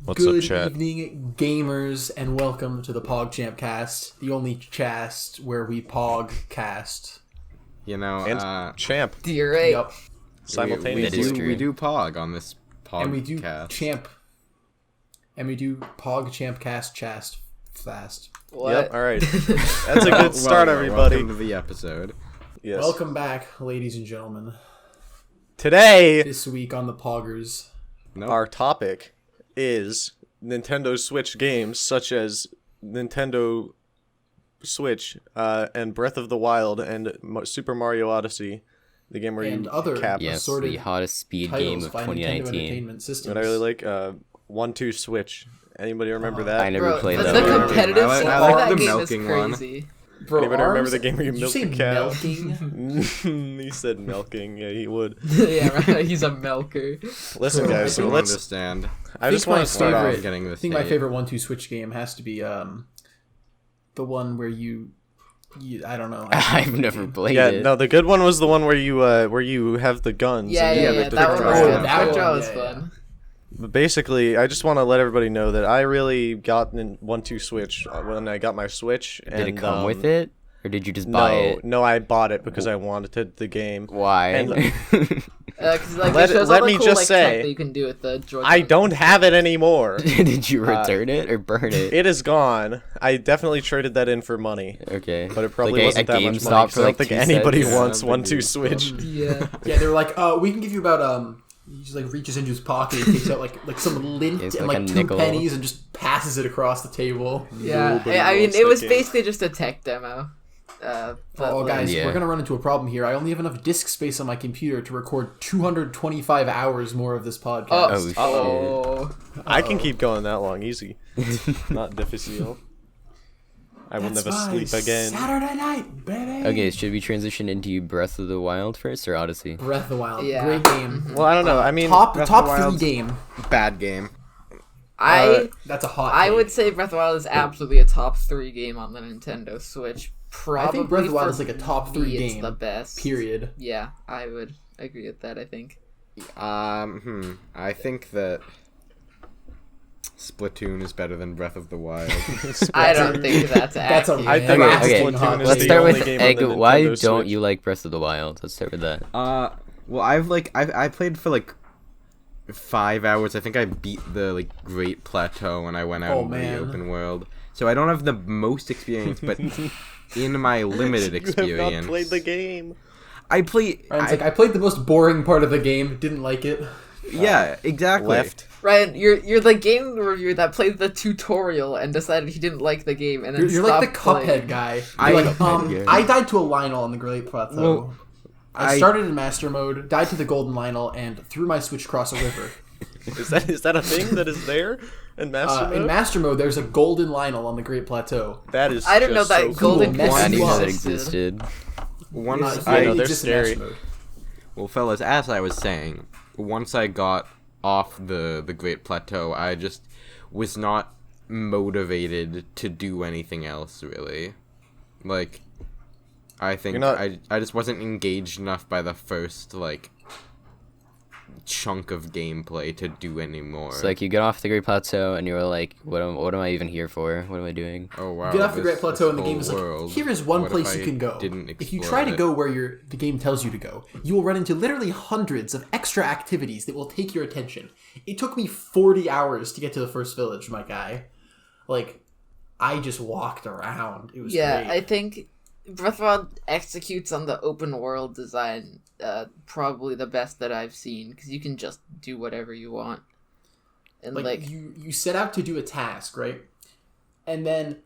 What's Good up, chat? evening, gamers, and welcome to the PogChamp Cast, the only cast where we PogCast. You know, And Champ You're right. Yup. simultaneously. we do Pog on this podcast. And we do Champ. And we do PogChamp Cast fast. What? Yep. All right. That's a good start, everybody. Welcome to the episode. Yes. Welcome back, ladies and gentlemen. Today, This week on the Poggers. Nope. our topic is Nintendo Switch games such as Nintendo Switch and Breath of the Wild and Super Mario Odyssey, the game where And you other cap. Yeah. Yes, assorted the hottest speed game Titles of by Nintendo 2019. Entertainment Systems. What I really like, 1-2 Switch. Anybody remember that? I never Bro, played the that. the one. competitive I like- scene I for like that the game milking is one. crazy. Bro, Anybody remember Arms, the game where you did milk say the cow? milking? He said milking. Yeah, he would. Yeah, right. He's a milker. Listen, guys. I So don't let's. understand. I just want to start favorite- off. getting I this think my tape. favorite 1-2 Switch game has to be the one where you I don't know. I've never played Yeah, it. no, the good one was the one where you have the guns. Yeah, and yeah, you yeah. have the That one quick was draw. good. that Quick one, draw was yeah, fun. But basically, I just want to let everybody know that I really got in 1-2 Switch when I got my Switch. Did it come with it, or did you just buy it? No, I bought it because I wanted the game. Why? And- Cause, like, Let- it shows let all the me cool, just like, say, tech that you can do with the Joy-Con. I don't have it anymore. Did you return it or burn it? It is gone. I definitely traded that in for money, Okay. but it probably Like wasn't a that much GameStop money. for So I like don't think 2 anybody cents? wants Yeah, 1-2 big Switch. Yeah. Yeah, they're like, we can give you about he just like reaches into his pocket and takes out like some lint It's and like like a 2 nickel. pennies and just passes it across the table. Yeah. Nobody I mean, wants it that was game. basically just a tech demo. But, Oh, like, guys, Yeah. we're gonna run into a problem here. I only have enough disk space on my computer to record 225 hours more of this podcast. Oh, shit. Oh. I can keep going that long, easy. Not difficult. I will That's never my sleep again. Saturday night, baby. Okay, should we transition into Breath of the Wild first or Odyssey? Breath of the Wild, Yeah. great game. Well, I don't know. I mean, Top Breath of the 3 Wild's- game. Bad game. That's a hot. I take. would say Breath of the Wild is absolutely a top 3 game on the Nintendo Switch. Probably I think Breath of the Wild for is like a top 3 me, game. It's the best. Period. Yeah, I would agree with that. I think. I think that Splatoon is better than Breath of the Wild. I don't think that's That's a accurate. I think Okay, Splatoon okay. is Let's the start only with game on Egg. the Why Nintendo don't Switch. you like Breath of the Wild? Let's start with that. Well, I played for like 5 hours. I think I beat the Great Plateau when I went out Oh, into man. the open world. So I don't have the most experience, but in my limited You have experience, not played the game. I play. Ryan's like, I played the most boring part of the game. Didn't like it. Yeah, exactly. Left. Ryan, you're the game reviewer that played the tutorial and decided he didn't like the game, and then You're like the stopped Cuphead playing. guy. You're I- like, Cuphead guy. I died to a Lionel on the Great Plateau. Well, I started in Master Mode, died to the Golden Lionel, and threw my Switch across a river. Is that a thing that is there in Master Mode? In Master Mode, there's a Golden Lionel on the Great Plateau. That is. I didn't know just that so golden cool. Mess I you knew up. that existed. Once I He know, they're exists in Master scary. Mode. Well, fellas, as I was saying, once I got off the Great Plateau, I just was not motivated to do anything else, really. Like, I think You're not- I just wasn't engaged enough by the first, chunk of gameplay to do any more. It's like you get off the Great Plateau and you were like, what am I even here for? What am I doing? oh, wow. Get off the this- Great Plateau, and the this game is like, whole world. here is one What if place I you can go. didn't If you explore try to it? go where the game tells you to go, you will run into literally hundreds of extra activities that will take your attention. It took me 40 hours to get to the first village, my guy. Like, I just walked around. It was Yeah, great. I think Breath of the Wild executes on the open world design probably the best that I've seen, because you can just do whatever you want. And like you set out to do a task, right? And then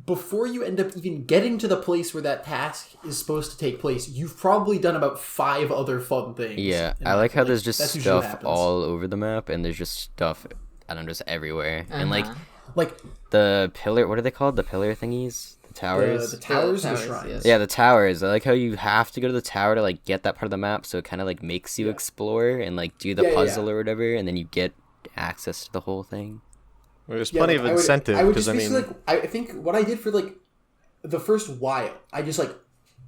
before you end up even getting to the place where that task is supposed to take place, you've probably done about 5 other fun things. Yeah, And, I like how there's just that's usually what stuff happens. all over the map, and there's just stuff, I don't know, just everywhere. And like Uh-huh. like the pillar, what are they called? The pillar thingies? The towers? the towers and the towers, shrines. yes. Yeah, the towers. I like how you have to go to the tower to like get that part of the map, so it kind of like makes you explore and like do the Yeah, yeah, puzzle or whatever, and then you get access to the whole thing. There's Yeah, plenty like, of incentive I would because just I mean, basically, I think what I did for like the first while, I just like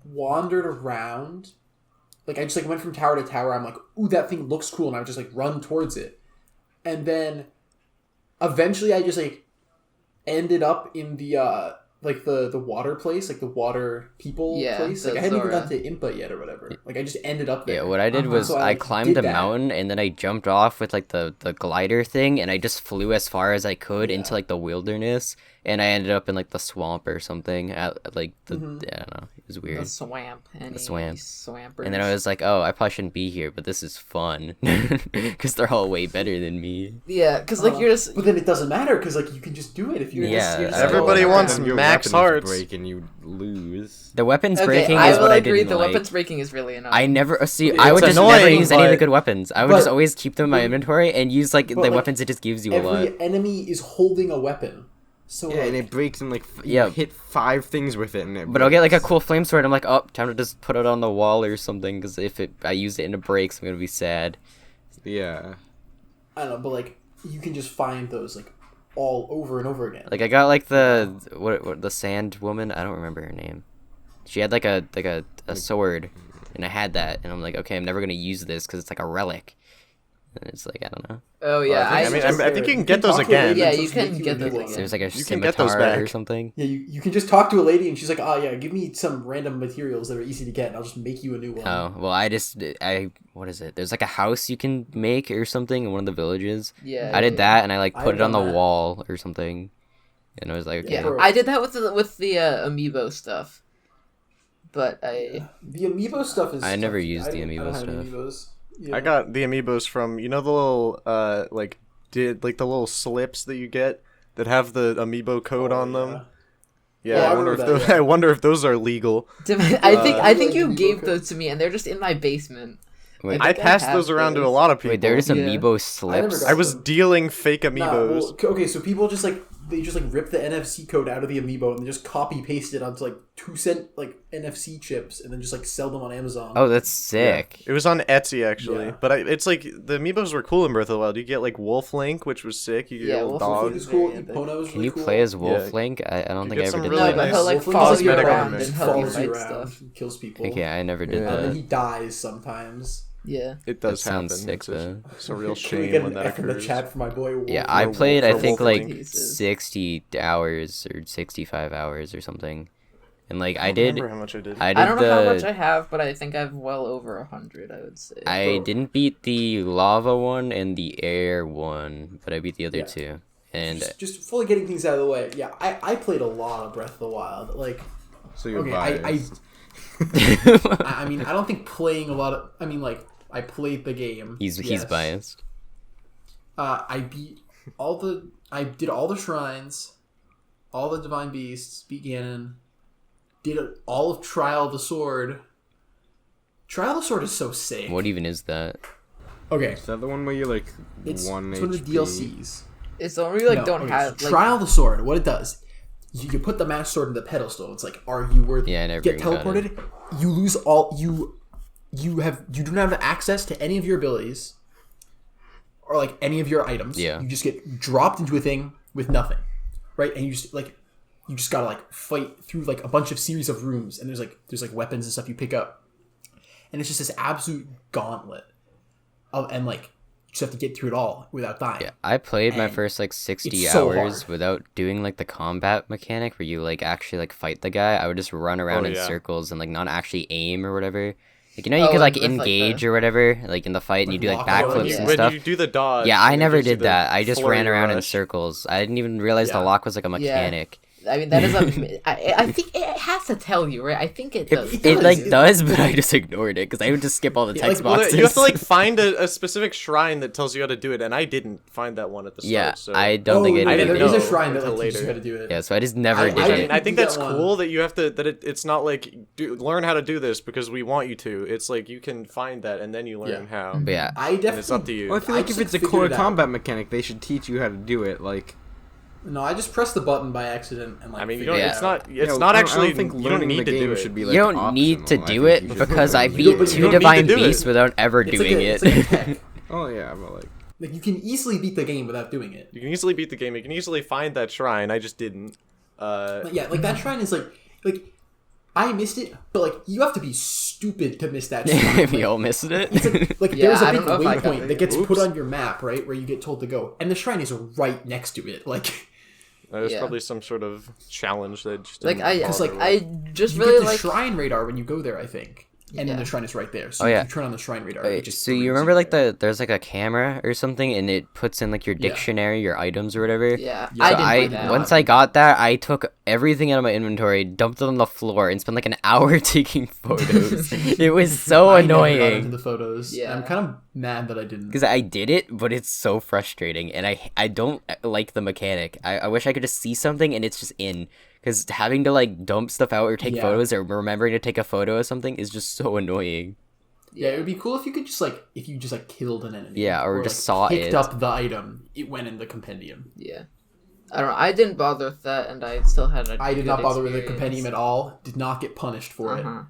wandered around. Like I just like went from tower to tower. I'm like, ooh, that thing looks cool, and I would just like run towards it, and then eventually I just like ended up in the like the water place, like the water people place. Like I hadn't even gotten to Impa yet or whatever. Like I just ended up there. Yeah, what I did was So I like, climbed did a that. mountain and then I jumped off with like the glider thing and I just flew as far as I could into like the wilderness and I ended up in like the swamp or something at like the I don't know, it was The weird. swamp. The swamp. Swampers. And then I was like, oh, I probably shouldn't be here, but this is fun because they're all way better than me. Yeah, because like you're just. But then it doesn't matter because like you can just do it if you're Yeah, just Everybody going wants around. Your max weapons hearts. break and you lose. The weapons Okay, breaking I is will what I agree. didn't The like. weapons breaking is really annoying. I never see. It's I would just never annoying, use any of the but- good weapons. I would but- just always keep them in my inventory and use like the like, weapons it just gives you a lot. Every enemy is holding a weapon. So Yeah, like, and it breaks in like you Yeah. hit 5 things with it, and it. But I'll get like a breaks. cool flame sword. I'm like, oh, time to just put it on the wall or something. Because if I use it and it breaks, I'm gonna be sad. Yeah. I don't know, but like you can just find those like all over and over again. Like I got like the what the sand woman. I don't remember her name. She had like a sword, and I had that, and I'm like, okay, I'm never gonna use this because it's like a relic. And it's like I don't know. Oh yeah, I think you can get those talk to a again. lady Yeah, and you she'll can make get a new those one. again. There's like a You can get those scimitar or back. something. Yeah, you can just talk to a lady and she's like, oh yeah, give me some random materials that are easy to get and I'll just make you a new one. Oh well, I what is it? There's like a house you can make or something in one of the villages. Yeah. I did that, and I like I've put it on the done that. wall or something. And I was like, okay. Yeah, Bro. I did that with the amiibo stuff. But I The amiibo stuff is I never tough. used the I don't amiibo have any stuff. amiibos. Yeah. I got the amiibos from the little the little slips that you get that have the amiibo code on them. Yeah, Yeah, I I wonder if remember those, that, yeah. I wonder if those are legal. I think you Amiibo gave code. those to me, and they're just in my basement. Wait, I I think I passed have those around to a those. lot of people. wait, they're just Yeah. amiibo never slips. got I was dealing fake Nah, amiibos. well, okay, so people just like they just like rip the NFC code out of the amiibo and they just copy paste it onto like 2-cent like NFC chips and then just like sell them on Amazon. Oh, that's sick. It was on Etsy actually, Yeah. but it's like the amiibos were cool in Breath of the Wild. You get like Wolf Link, which was sick. You get Yeah, a little Wolf Link dog. Wolf is cool. Yeah, yeah, Epona was Can really you cool. play as Wolf Yeah. Link? I don't You think get I ever some did really No, that. but he'll like Wolf Link follow is you cosmetic around ornaments. and He help you follows you fight around stuff. and kills people. Okay, I never did Yeah. And then that. he dies sometimes. Yeah. It does That sounds happen. sick, It's a, though. it's a real Can we shame get when an that F in the occurs. chat for my boy Wolf? Yeah, I Wolf- played I for think Wolf like Link. 60 hours or 65 hours or something. And like I don't did remember how much I did. I I did don't know how much the I have, but I think I've well over 100. I would say. I didn't beat the lava one and the air one, but I beat the other Yeah. two. And just fully getting things out of the way. Yeah, I played a lot of Breath of the Wild. Like, So you're okay, biased. I mean, I don't think playing a lot of. I mean, like, I played the game. he's yes. biased. I beat all the. I did all the shrines, all the divine beasts, beat Ganon. Did all of Trial of the Sword. Trial of the Sword is so sick. What even is that? Okay, Is that the one where you like it's one one of the HP? DLCs. It's the one where you like No, don't okay, have so like. Trial of the Sword. What it does, you put the Master Sword in the pedestal. It's like, are you worthy? Yeah, I never Get even got it. teleported. You lose all. You do not have access to any of your abilities, or like any of your items. Yeah. You just get dropped into a thing with nothing, right? And you just gotta like fight through like a bunch of series of rooms, and there's like weapons and stuff you pick up, and it's just this absolute gauntlet and like you just have to get through it all without dying. Yeah, I played my And first like 60 it's so hours hard. without doing like the combat mechanic where you like actually like fight the guy. I would just run around in yeah. circles and like not actually aim or whatever. Like, you know, you Oh, could like with, like, engage or whatever, like in the fight, and you do like Like, lock on, backflips yeah. and When stuff. you do the dodge. Yeah, I and it never gives you did the that. I just flurry ran around in rush. circles. I didn't even realize the Yeah. lock was like a mechanic. I mean, that is a. I think it has to tell you, right? I think it does. It It does. like does, but I just ignored it because I would just skip all the Yeah, text like, boxes. You have to like find a specific shrine that tells you how to do it, and I didn't find that one at the start. yeah, so. I don't think I yeah, did. didn't there is a know shrine that until like, teaches you later. how to do it. Yeah, so I just never I did I it. mean, I think do that's that one. cool that you have to it's not like learn how to do this because we want you to. It's like you can find that and then you learn how. But yeah, I definitely. And it's up to you. Well, I feel like just, if it's a figured core it out. combat mechanic, they should teach you how to do it. Like, No, I just pressed the button by accident and like. I mean, you figured don't. it It's out. not. It's you know, not I actually. don't think you don't learning need the to game do it. should be like you don't need to optional. I do think it you should because I learn beat it. but you two don't need to divine do it. beasts without ever It's doing like it. it's like a tech. Oh yeah, but like. Like you can easily beat the game without doing it. You can easily beat the game. You can easily find that shrine. I just didn't. But yeah, like that shrine is like I missed it, but like you have to be stupid to miss that shrine. We all missed it. Like Yeah, there's a I big don't know if I got waypoint it. that gets Oops. put on your map, right, where you get told to go, and the shrine is right next to it. Like There's Yeah. probably some sort of challenge that just Like didn't I, bother with. I just you really get the like. shrine radar when you go there, I think, and then Yeah. the shrine is right there. So Oh, if yeah. you turn on the shrine radar, Wait, it just so you brings remember like there. there's like a camera or something, and it puts in like your Yeah. dictionary, your items or whatever. Yeah, Yeah, I So didn't I do that. once I got that, I took everything out of my inventory, dumped it on the floor, and spent like an hour taking photos. It was so I never got into annoying the photos. Yeah. Yeah, I'm kind of mad that I didn't. because I did it, but it's so frustrating, and I don't like the mechanic. I wish I could just see something and it's just in. Because having to like dump stuff out or take Yeah. photos or remembering to take a photo of something is just so annoying. Yeah, it would be cool if you could just like if you just like killed an enemy. Yeah, or just like, saw picked it. up the item. It went in the compendium. Yeah, I don't know. I didn't bother with that, and I still had a. I did good not bother with the experience. compendium at all. Did not get punished for it. Uh-huh.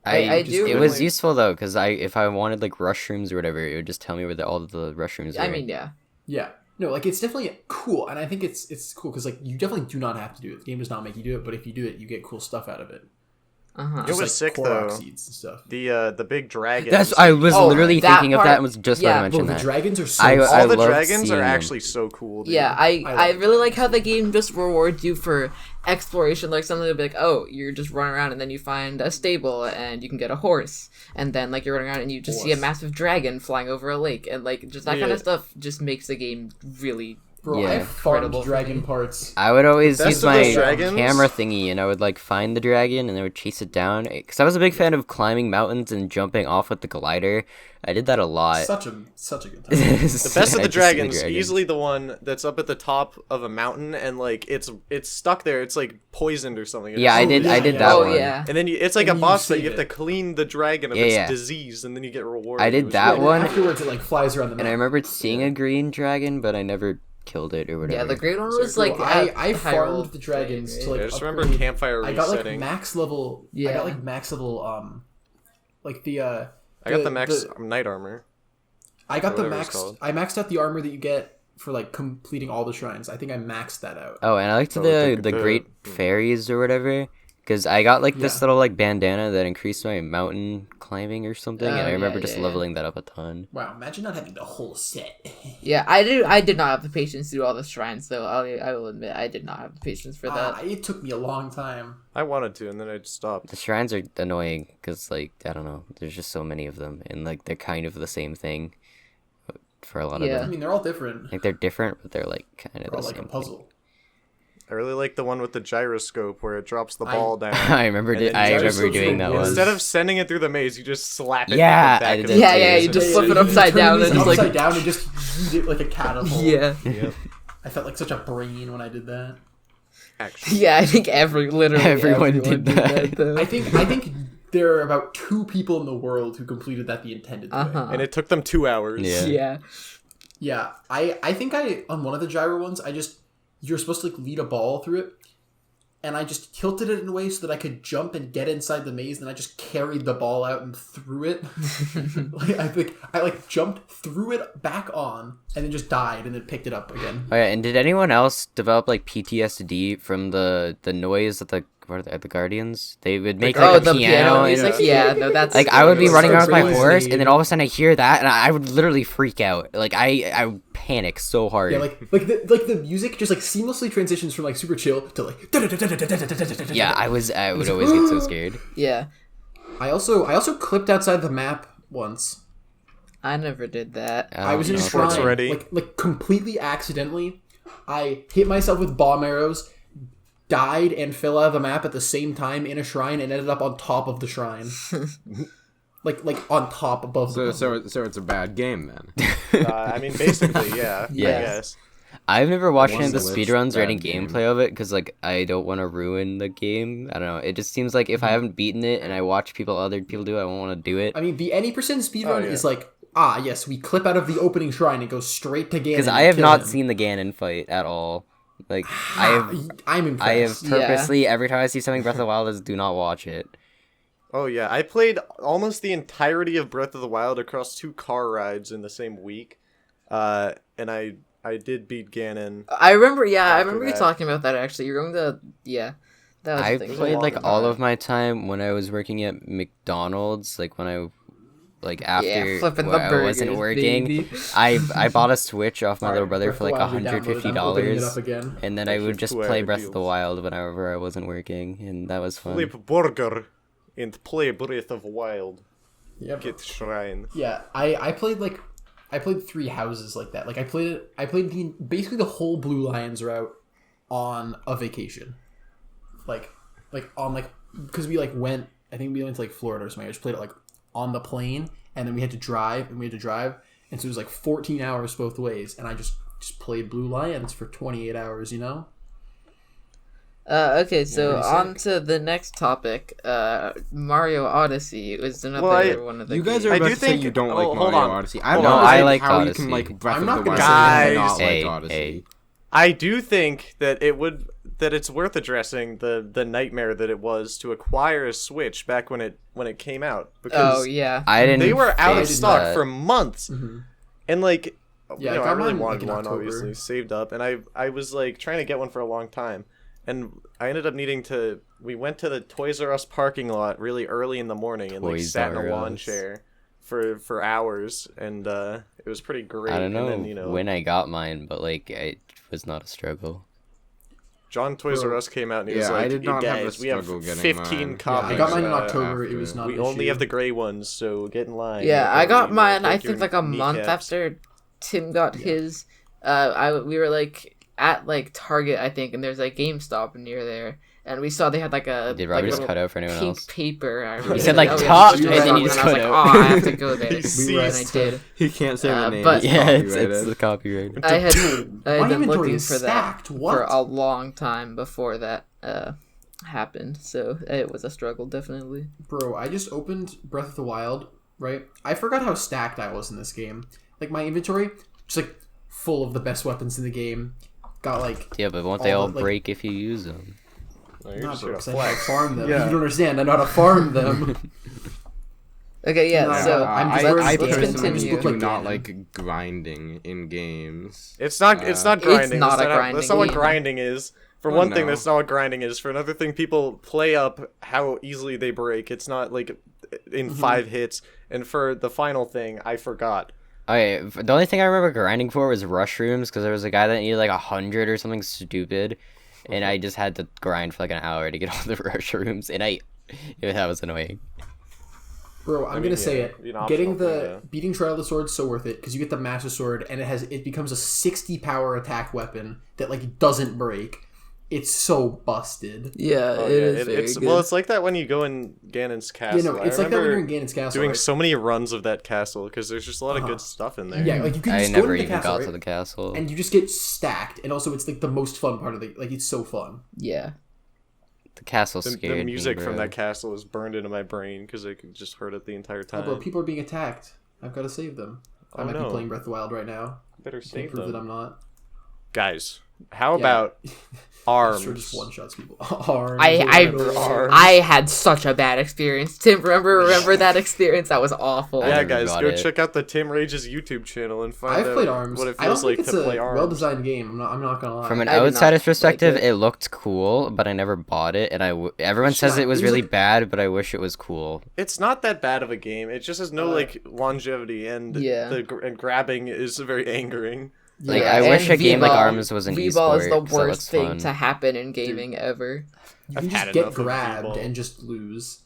I do It was really- useful though, because if I wanted like rushrooms or whatever, it would just tell me where all the rushrooms were. I mean, yeah. Yeah. No, like it's definitely cool, and I think it's cool because like you definitely do not have to do it. The game does not make you do it, but if you do it, you get cool stuff out of it. Uh-huh. It Just, was sick, Korok though. seeds and stuff. The big dragon. That's I was Oh, literally that thinking of part- that and was just yeah, about to Bro, mention the that. dragons are so. I all the love dragons seeing are them. actually so cool. Dude. Yeah, I like really that. like how the game just rewards you for exploration. Like something to be like, oh, you're just running around and then you find a stable and you can get a horse, and then like you're running around and you just see a Horse. massive dragon flying over a lake, and like just that kind Yeah. of stuff just makes the game really. Bro, Yeah. I farmed Incredible for dragon me. parts. I would always Best use of those my dragons- camera thingy, and I would like find the dragon, and I would chase it down. Because I was a big fan of climbing mountains and jumping off with the glider. I did that a lot. Such a good time. The best of the dragons, easily the one that's up at the top of a mountain and like it's stuck there. It's like poisoned or something. Yeah, I Oh, did. yeah, I did yeah. that Oh one. yeah. And then it's like And a you boss fight. save You have to it. clean the dragon of Yeah, its yeah. disease, and then you get rewarded. I It did was that really- one. Afterwards, it like flies around the map. And I remember seeing a green dragon, but I never killed it or whatever. Yeah, the great one was Bro, like I at farmed Hyrule the dragons Blade, to right? like. I just remember upgrade- campfire I got like resetting. max level. I Yeah. got like max level. Like the. I got the max knight armor. I got the whatever it's max. called. I maxed out the armor that you get for like completing all the shrines. I think I maxed that out. Oh, and I liked Oh, the great fairies or whatever. Because I got like this Yeah. little like bandana that increased my mountain climbing or something, and Oh, I remember yeah, just yeah, leveling that up a ton. Wow, imagine not having the whole set. Yeah, I did not have the patience to do all the shrines, though. I will admit I did not have the patience for that. It took me a long time. I wanted to, and then I just stopped. The shrines are annoying because like I don't know, there's just so many of them, and like they're kind of the same thing for a lot Yeah. of I them. mean, they're all different. Like they're different, but they're like kind of They're the all like same a puzzle. I really like the one with the gyroscope where it drops the I- ball down. Thing. I remember. And then I remember gyroscopes doing are that worse. one. Instead of sending it through the maze, you just slap it. Yeah, in the back I of did the that Yeah, too. yeah, you maze. just Yeah, flip it you upside turn down these and just upside like down and just eat it like a catapult. yeah, Yep, I felt like such a brain when I did that. actually. yeah. I think literally Everyone did that. though. I think there are about 2 people in the world who completed that the intended way. Uh-huh. And it took them 2 hours. Yeah. Yeah. Yeah, I think on one of the gyro ones, you're supposed to like lead a ball through it, and I just tilted it in a way so that I could jump and get inside the maze, and I just carried the ball out and threw it. I jumped, threw it back on, and then just died, and then picked it up again. Oh yeah, and did anyone else develop like PTSD from the noise that the Guardians? They would make Oh, like the a piano, and music. Yeah, no, that's like I would be It's running so around with my crazy. horse, and then all of a sudden I hear that, and I would literally freak out. Like I would panic so hard. Yeah, like the music just like seamlessly transitions from like super chill to like. Yeah, I would always get so scared. yeah. I also clipped outside the map once. I never did that. I was in a don't know. shrine, Sports already. like completely accidentally. I hit myself with bomb arrows, died, and fell out of the map at the same time in a shrine, and ended up on top of the shrine, like on top above. the So it's a bad game then. I mean, basically, yeah. Yeah. I guess. I've never watched any of the One glitch, speedruns or any bad game. gameplay of it because like I don't want to ruin the game. I don't know. It just seems like if I haven't beaten it and I watch other people do it, I won't want to do it. I mean, the any percent speedrun Oh, yeah. is like, yes, we clip out of the opening shrine and go straight to Ganon. Because and I have kill not him. seen the Ganon fight at all. Like I'm I have impressed. purposely every time I see something Breath of the Wild is do not watch it. Oh yeah, I played almost the entirety of Breath of the Wild across 2 car rides in the same week, and I did beat Ganon. I remember. Yeah, I After remember you that. talking about that. Actually, you're going to That was I the thing. played long like all time. of my time when I was working at McDonald's, like when I like after flipping the where I wasn't burgers, working. baby. I bought a Switch off my Alright, little brother for like Breath of the Wild re-downloaded. I'm opening it up $150, again. and then I would just Swear play to Breath of the deals. Wild whenever I wasn't working, and that was fun. Flip burger and play Breath of Wild. Yeah, Get shrine. yeah. I played 3 houses like that. Like I played basically the whole Blue Lions route on a vacation. Like on like because we like went. I think we went to like Florida or something. I just played it like on the plane, and then we had to drive, and so it was like 14 hours both ways, and I just played Blue Lions for 28 hours. You know. Okay, so Yeah, on to the next topic. Mario Odyssey was another Well, one of the You guys games. are I about do to say think- you don't oh, like hold Mario on. Odyssey. I Hold don't on. know I like how you Odyssey. can like Breath I'm of not the gonna Wild say and that. not Hey, like Odyssey. hey. I do think that it's worth addressing the nightmare that it was to acquire a Switch back when it came out, because Oh yeah. I didn't. they were out of face stock that. for months. Mhm. And like, Yeah, you know, I I got really mine, like, wanted in one, October. obviously, saved up, and I was like trying to get one for a long time, and I ended up needing to. We went to the Toys R Us parking lot really early in the morning and like Toys sat in a R lawn Us. chair for hours, and it was pretty great. I don't know, And then, you know, when I got mine, but like it was not a struggle. John Toys R Us came out and he was Yeah, like, I did not have a guys, we have struggle getting 15 mine. copies. I got mine in uh, October. It was after. not. We an only issue. have the gray ones, so get in line. Yeah, I got Or mine. I break think your like a month kneecaps. after Tim got his. We were like at like Target, I think, and there's like GameStop near there, and we saw they had like a Did Robert like, just little cut out for anyone pink else? paper. I He remember. said, like, Oh, yeah, top, GameStop, and then he and just I was cut like, out. oh, I have to go there, He and I ceased. did. He can't say the name. but- it's Yeah, it's copyrighted. the copyright. I had My been inventory looking is for that stacked. What? for a long time before that happened, so it was a struggle, definitely. Bro, I just opened Breath of the Wild, right? I forgot how stacked I was in this game. Like, my inventory, just, like, full of the best weapons in the game. Got, like... Yeah, but won't they all like- break if you use them? Oh, you're Nah, just bro, gonna 'cause I know how to flex. farm them. Yeah. You don't understand. I know how to farm them. Okay, yeah. No, So I'm I just wearing- I let's personally continue. do Like not Ganon. like grinding in games. It's not grinding. not that's a grinding That's not what game. grinding is. For Well, one thing, no. that's not what grinding is. For another thing, people play up how easily they break. It's not like in 5 hits. And for the final thing, I forgot. Okay, the only thing I remember grinding for was rushrooms, because there was a guy that needed like 100 or something stupid, and I just had to grind for like an hour to get all the rushrooms, and that was annoying. Bro, I'm mean, gonna say yeah, it. an optional Getting the thing, yeah. beating Trial of the Sword is so worth it because you get the Master Sword and it becomes a 60 power attack weapon that like doesn't break. It's so busted. yeah, Oh, it yeah, is very it's good. well, it's like that when you go in Ganon's castle. Yeah, no, I it's like that when remember you're in Ganon's castle. doing right? so many runs of that castle because there's just a lot of good stuff in there. Yeah, like you can I just go never into the even castle, got right? to the castle. And you just get stacked, and also it's like the most fun part of the like. It's so fun. yeah. The castle The scared music me, from bro. that castle is burned into my brain because I could just heard it the entire Oh, time. bro, people are being attacked. I've got to save them. I Oh, might no. be playing Breath of the Wild right now. Better Can't save prove that them, I'm not. guys. How Yeah. about arms? Sure, just one shots people. Arms. Arms. I had such a bad experience. Tim, remember that experience? That was awful. I Yeah, never guys, got go it. check out the Tim Rage's YouTube channel and find I've out played Arms. what it I don't feels like think to it's play a Arms. well-designed game. I'm not gonna lie. From an I did not outsider's like perspective, it. it looked cool, but I never bought it, and everyone It's says not- it was it was really like- bad, but I wish it was cool. It's not that bad of a game. It just has no like longevity, and Yeah. and grabbing is very angering. Like, Yeah, I and wish a game like V-Ball- Arms was an V-Ball is the esport, 'cause that worst looks thing fun. to happen in gaming ever. You I've can had just get enough of grabbed people. and just lose.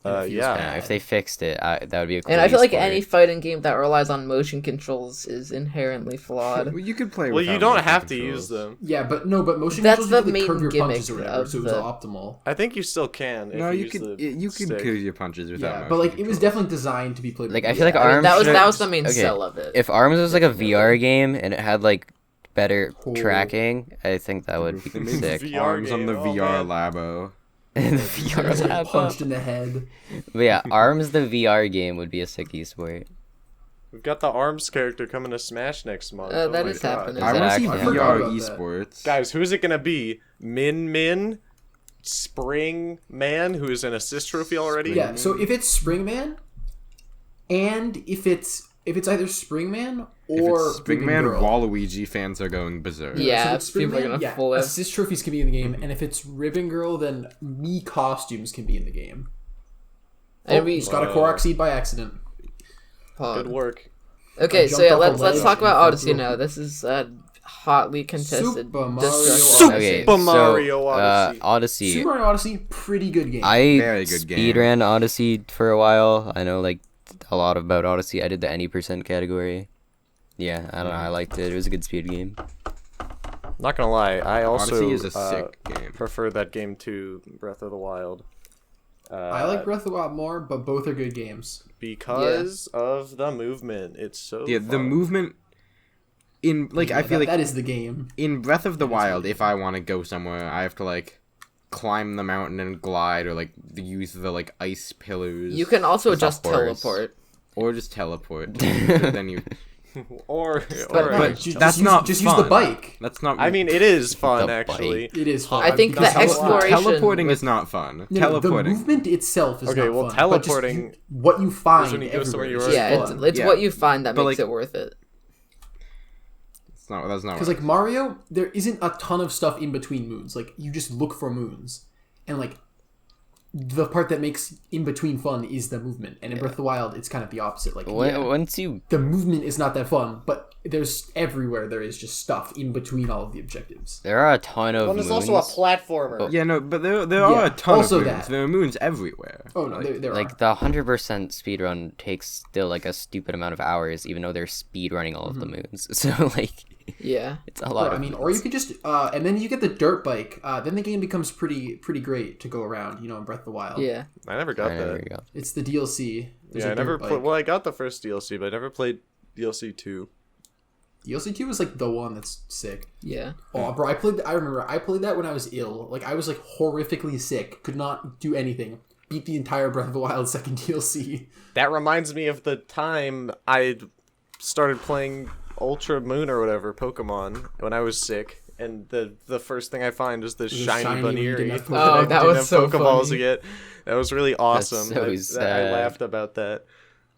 And it feels Yeah. bad. If they fixed it, that would be a cool And I feel like esport. any fighting game that relies on motion controls is inherently flawed. Well, you could play. Well, you without don't motion have to controls. use them. Yeah, but motion That's controls the you can, like, main curve your punches or gimmick whatever, of so it was the- optimal. I think you still can. If No, you you use could. the You could stick. kill your punches without. Yeah, motion but like it was controls. definitely designed to be played. Like, with I feel like VR. I mean, Arms that was should've- the main okay, sell of it. If Arms was like a VR game and it had like better Cool. tracking, I think that would be They made sick. VR Arms on the game, oh, VR man. Labo. The You VR guys get lab. punched in the head. But yeah, Arms the VR game would be a sick esport. We've got the Arms character coming to Smash next month. That my is God. happening. I that want to see actually VR happening? esports. Guys, who's it gonna be? Min, Spring Man, who is an assist trophy already. Yeah, so if it's Springman, and if it's if it's either Springman If or it's Springman, Ribbon Girl. Waluigi fans are going berserk. Yeah, so if it's people are Springman, gonna flip. assist trophies can be in the game, and if it's Ribbon Girl, then me costumes can be in the game. And we Just got a Korok seed by accident. Good work. Okay, I so jumped yeah, off a let's ledge talk about and fell Odyssey through. now. This is hotly contested. Super Mario destruction. Odyssey. Okay, Super Mario Odyssey. Odyssey. Super Mario Odyssey, pretty good game. I Very good game. speedran Odyssey for a while. I know like a lot about Odyssey. I did the any percent category. Yeah, I don't know. I liked it. It was a good speed game. Not gonna lie, I also Odyssey is a sick game. prefer that game to Breath of the Wild. I like Breath of the Wild more, but both are good games. Because of the movement. It's so Yeah, the fun. movement in like I feel like that is the game. in Breath of the Wild, if I want to go somewhere, I have to like climb the mountain and glide, or like use the like ice pillars. You can also It's a just horse. teleport. or just teleport. But then you. or But Just that's use, not just fun. use the bike. That's not. I mean, it is fun The actually. It is fun. I think Because the how- exploration- teleporting is not fun. No, Teleporting. the movement itself is Okay, not well, fun. teleporting But just what you find when you go somewhere everywhere you is already Yeah, fun. it's Yeah. what you find that But, makes like- it worth it. It's not. That's not. Because like Mario, there isn't a ton of stuff in between moons. Like you just look for moons, and like the part that makes in between fun is the movement. And in Breath of the Wild, it's kind of the opposite. Like Once you the movement is not that fun, but there's everywhere there is just stuff in between all of the objectives. there are a ton of Well, there's moons. also a platformer. Yeah, no, but there are a ton also of moons. that. There are moons everywhere. Oh no, there are. Like the 100% speedrun takes still like a stupid amount of hours, even though they're speedrunning all of the moons. So like, Yeah. it's a lot. I of mean, moons. or you could just, and then you get the dirt bike. Then the game becomes pretty great to go around. You know, in Breath of the Wild. Yeah. I never got There that. you go. It's the DLC. There's Yeah, a I never dirt played. bike. Well, I got the first DLC, but I never played DLC 2. DLC 2 is like the one that's sick. Yeah. Oh, bro, I remember I played that when I was ill. Like I was like horrifically sick, could not do anything. Beat the entire Breath of the Wild second DLC. That reminds me of the time I started playing Ultra Moon or whatever Pokemon when I was sick, and the first thing I find is this shiny shiny when you Baneri. didn't have and Pokeballs. I Oh, that didn't was have so Pokeballs funny. yet. That was really awesome. so I sad. laughed about that.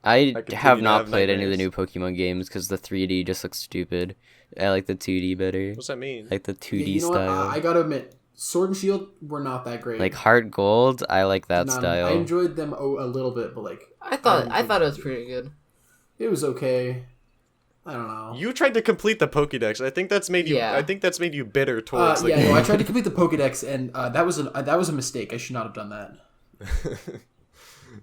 I continue have to not have played any of the new nightmares. Pokemon games because the 3D just looks stupid. I like the 2D better. What's that mean? Like the 2D You know what? style. I gotta admit, Sword and Shield were not that great. Like Heart Gold, I like that None. style. I enjoyed them a little bit, but like I thought it was pretty good. it was okay. I don't know. You tried to complete the Pokédex. I think that's made you. Yeah. I think that's made you bitter towards. the Yeah, no, game. I tried to complete the Pokedex, and that was a mistake. I should not have done that.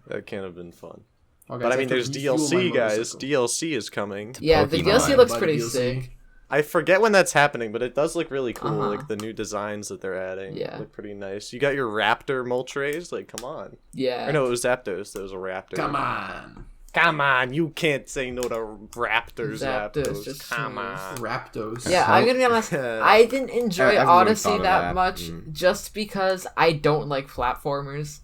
That can't have been fun. Oh, guys, But I have mean, to there's refuel my DLC, guys. motorcycle. DLC is coming. Yeah, the Pokemon. DLC looks Buy the pretty DLC. sick. I forget when that's happening, but it does look really cool. Uh-huh. Like the new designs that they're adding. Yeah. Look pretty nice. You got your Raptor Moltres. Like, come on. Yeah. Or no, it was Zapdos. There was a Raptor. Come on, Come on. You can't say no to Raptors. Zapdos, Zapdos. just Come smooth. on. Raptos. Yeah, I'm gonna be honest. I didn't enjoy Everyone Odyssey thought of that that. much just because I don't like platformers.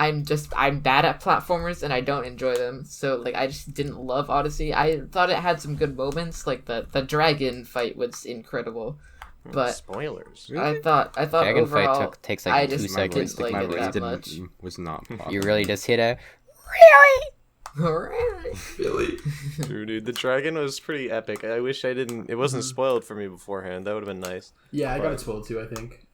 I'm bad at platformers and I don't enjoy them. So like I just didn't love Odyssey. I thought it had some good moments, like the dragon fight was incredible. But Spoilers. I thought Dragon overall fight takes I like 2 just seconds didn't to like My it voice that much. was not. Popular. You really just hit a. Really? Dude, the dragon was pretty epic. I wish I didn't. It wasn't spoiled for me beforehand. That would have been nice. Yeah, I got Right. it spoiled too. I think.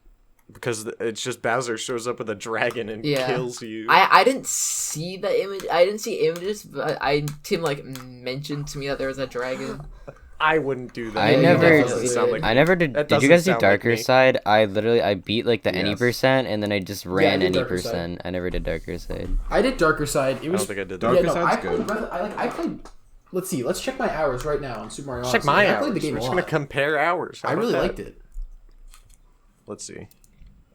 Because it's just Bowser shows up with a dragon and Yeah. kills you. I didn't see the image. I didn't see images, but Tim like mentioned to me that there was a dragon. I wouldn't do that. I That never- doesn't sound like I never did. That Did you doesn't guys do sound like Darker me. Side? I beat like the any Yes. percent, and then I just ran did any Darker Side. percent. I never did Darker Side. I did Darker Side. It I was. don't think I did Darker that. yeah, no, I Side's played. good. Breath, I played. Let's see. Let's check my hours right now on Super Mario Check Odyssey. my I hours. played the game We're a just lot. gonna compare hours. How I about really that? liked it. Let's see.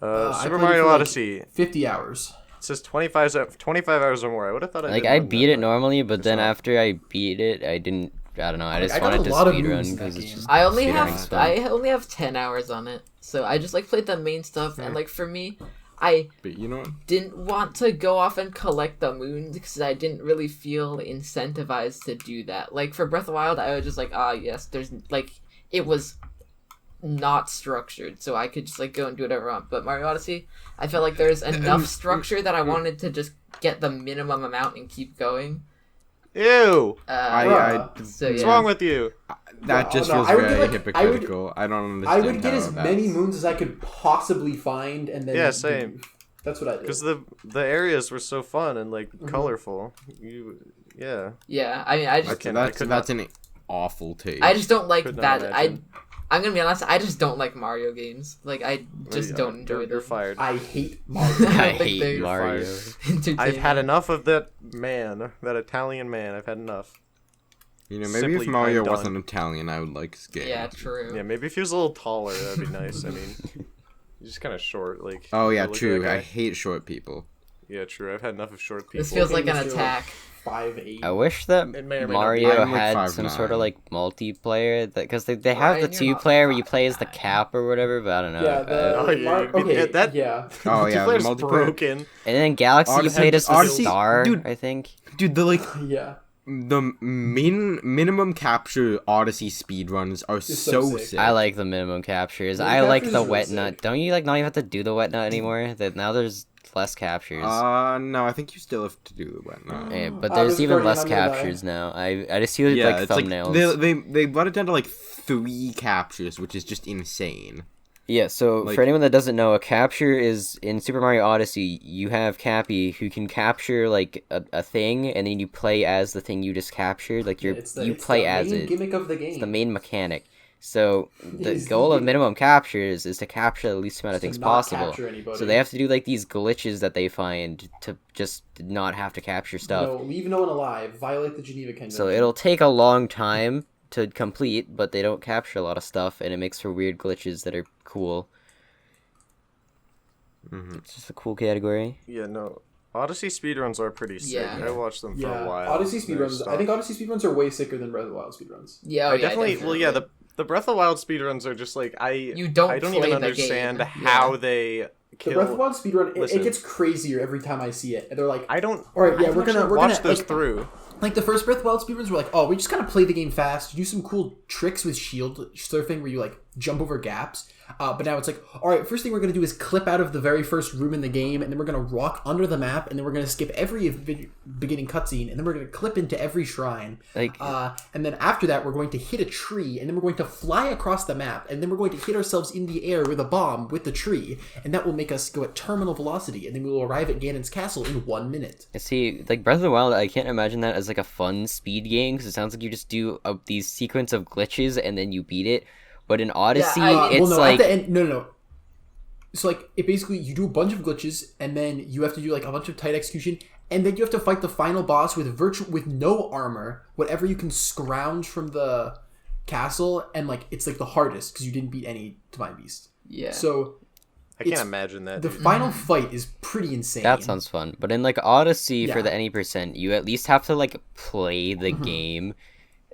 I Super played it Mario for, like, Odyssey. 50 hours. It says 25 hours or more. I would have thought I Like did I more than beat that, it normally, but then not. after I beat it, I didn't. I don't know. I just I got wanted a to lot of speedrun moves in that because it's game. just. I only speedrunning's have fun. I only have 10 hours on it, so I just like played the main stuff, and like for me, I But you know what? didn't want to go off and collect the moons because I didn't really feel incentivized to do that. Like for Breath of the Wild, I was just like, yes, there's like it was not structured, so I could just like go and do whatever I want. But Mario Odyssey, I felt like there's enough structure that I wanted to just get the minimum amount and keep going. Ew. So What's yeah. wrong with you? That just No, feels I would very get, like- hypocritical. I don't understand. I would get how as that's- many moons as I could possibly find, and then Yeah, same. That's what I did. Because the areas were so fun and like Mm-hmm. colorful. Yeah. I mean, I just That's an awful take. I just don't like Could not that. imagine. I'm gonna be honest. I just don't like Mario games. Like I just don't enjoy them. You're fired. I hate Mario. I don't think hate they're Mario. entertaining. I've had enough of that Italian man. I've had enough. You know, maybe Simply, if Mario I'm done. wasn't Italian, I would like his game. Yeah, true. Yeah, maybe if he was a little taller, that'd be nice. I mean, he's just kind of short. Like. Oh yeah, look at true. that I guy. hate short people. Yeah, true. I've had enough of short people. This feels like an Mr. attack. 5'8". I wish that It may or may not be. Mario I'm like had some 5'9". sort of like multiplayer because they have the Ryan, you're not 2-player where you play as the 5'9". cap or whatever, but I don't know. Yeah, Oh, yeah, you'd be- okay, that- yeah. Oh yeah, the Multiplayer's multiplayer. broken. And then Galaxy you Odyssey- played as the Odyssey- star, dude. I think. Dude, Yeah. the minimum capture Odyssey speedruns are so so sick. sick. I like the minimum captures. Minimum I like captures the is really wet nut. sick. Don't you like not even have to do the wet nut anymore? That now there's less captures. No, I think you still have to do the wet nut. Yeah, but there's there's even Guardian, less I'm gonna die. captures now. I just see Yeah, like it's thumbnails. like they brought it down to like 3 captures, which is just insane. Yeah, so Like- for anyone that doesn't know, a capture is in Super Mario Odyssey, you have Cappy who can capture like a thing and then you play as the thing you just captured. Like you play as main it. gimmick of the game. It's the main mechanic. So the Is the goal of game- minimum captures is to capture the least amount of To things not possible. capture anybody. So they have to do like these glitches that they find to just not have to capture stuff. No, leave no one alive. Violate the Geneva Convention. So it'll take a long time to complete, but they don't capture a lot of stuff, and it makes for weird glitches that are cool. It's just a cool category. Yeah, no. Odyssey speedruns are pretty sick. Yeah. I watched them for Yeah, a while. Odyssey They're speedruns. I stuff. think Odyssey speedruns are way sicker than Breath of the Wild speedruns. Yeah, I definitely. Well, yeah. The Breath of the Wild speedruns are just like You don't I don't play even the understand game. how Yeah. they The kill. Breath of the Wild speedrun, Listen. it gets crazier every time I see it. And they're like, I don't. all right, yeah, I we're gonna watch those like, through. Like the first Breath of the Wild speedruns were like, oh, we just kind of play the game fast, do some cool tricks with shield surfing where you like jump over gaps. But now it's like, all right, first thing we're gonna do is clip out of the very first room in the game, and then we're gonna walk under the map, and then we're gonna skip every beginning cutscene, and then we're gonna clip into every shrine. Like- And then after that, we're going to hit a tree, and then we're going to fly across the map, and then we're going to hit ourselves in the air with a bomb with the tree, and that will make us go at terminal velocity, and then we will arrive at Ganon's castle in 1 minute. See, like Breath of the Wild, I can't imagine that as like a fun speed game because it sounds like you just do these sequence of glitches and then you beat it. But in Odyssey, it's well, no, like at the end, no. So like it basically you do a bunch of glitches and then you have to do like a bunch of tight execution and then you have to fight the final boss with no armor, whatever you can scrounge from the castle, and like it's like the hardest because you didn't beat any Divine Beast. Yeah. So I can't it's- imagine that. the dude. final fight is pretty insane. that sounds fun. But in like Odyssey for Yeah. the any percent, you at least have to like play the game.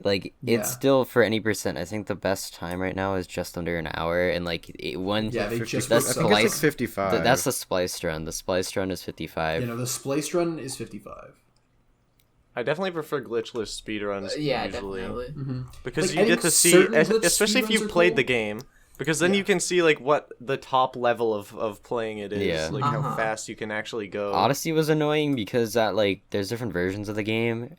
Like Yeah. it's still for any percent. I think the best time right now is just under an hour, and like when Yeah, they just that's I put think splice- it's like 55. that's the spliced run. The spliced run is 55. You know, the spliced run is 55. I definitely prefer glitchless speedruns. Yeah, usually. definitely. Because Like, I you get think to see, certain glitch especially if speedruns you've are played cool. the game, because then Yeah. you can see like what the top level of playing it is, Yeah. like how Uh-huh. fast you can actually go. Odyssey was annoying because that like there's different versions of the game.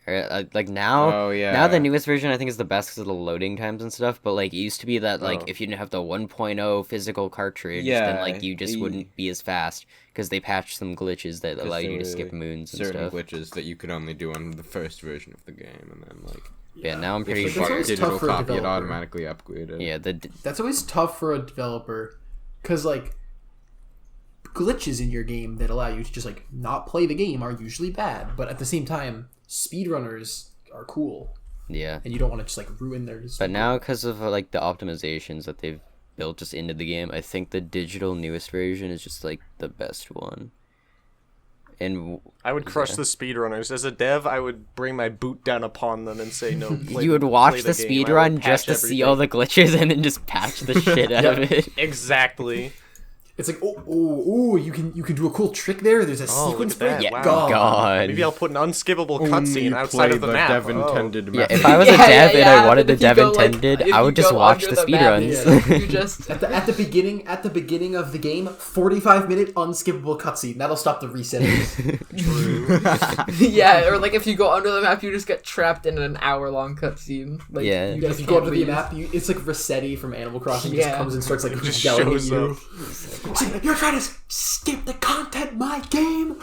Like now, Oh, yeah. now the newest version I think is the best because of the loading times and stuff. But like it used to be that like Oh. if you didn't have the 1.0 physical cartridge, Yeah, then like you just wouldn't be as fast because they patched some glitches that allow you to skip moons and certain stuff. glitches that you could only do on the first version of the game, and then like Yeah, now I'm if pretty you But that's bought a always digital tough for a copy, it developer. automatically upgraded. Yeah, That's always tough for a developer because like glitches in your game that allow you to just like not play the game are usually bad, but at the same time speedrunners are cool yeah. and you don't want to just like ruin their But now because of like the optimizations that they've built just into the game, I think the digital newest version is just like the best one. And I would crush the speedrunners. As a dev, I would bring my boot down upon them and say, no, play, you would play watch the game. speed I will run patch just to see all the glitches and then just patch the shit out of it. Exactly. It's like, you can do a cool trick there. There's a Oh, sequence look at break. that. Yeah, Wow. God. Maybe I'll put an unskippable Only cutscene outside of the play map. Dev Oh. intended Yeah, map. if I was a Yeah, dev and I wanted but the if you dev go, like, intended, if I you would just go watch under the map, speedruns. you just At the beginning of the game, 45-minute unskippable cutscene. That'll stop the resettings. yeah, or like if you go under the map, you just get trapped in an hour-long cutscene. Like, Yeah. you Yeah, just if you go can't under the leave. map, it's like Rossetti from Animal Crossing. He Yeah. just comes and starts like Just yelling at shows you. up. It's like, you're trying to skip the content in my game?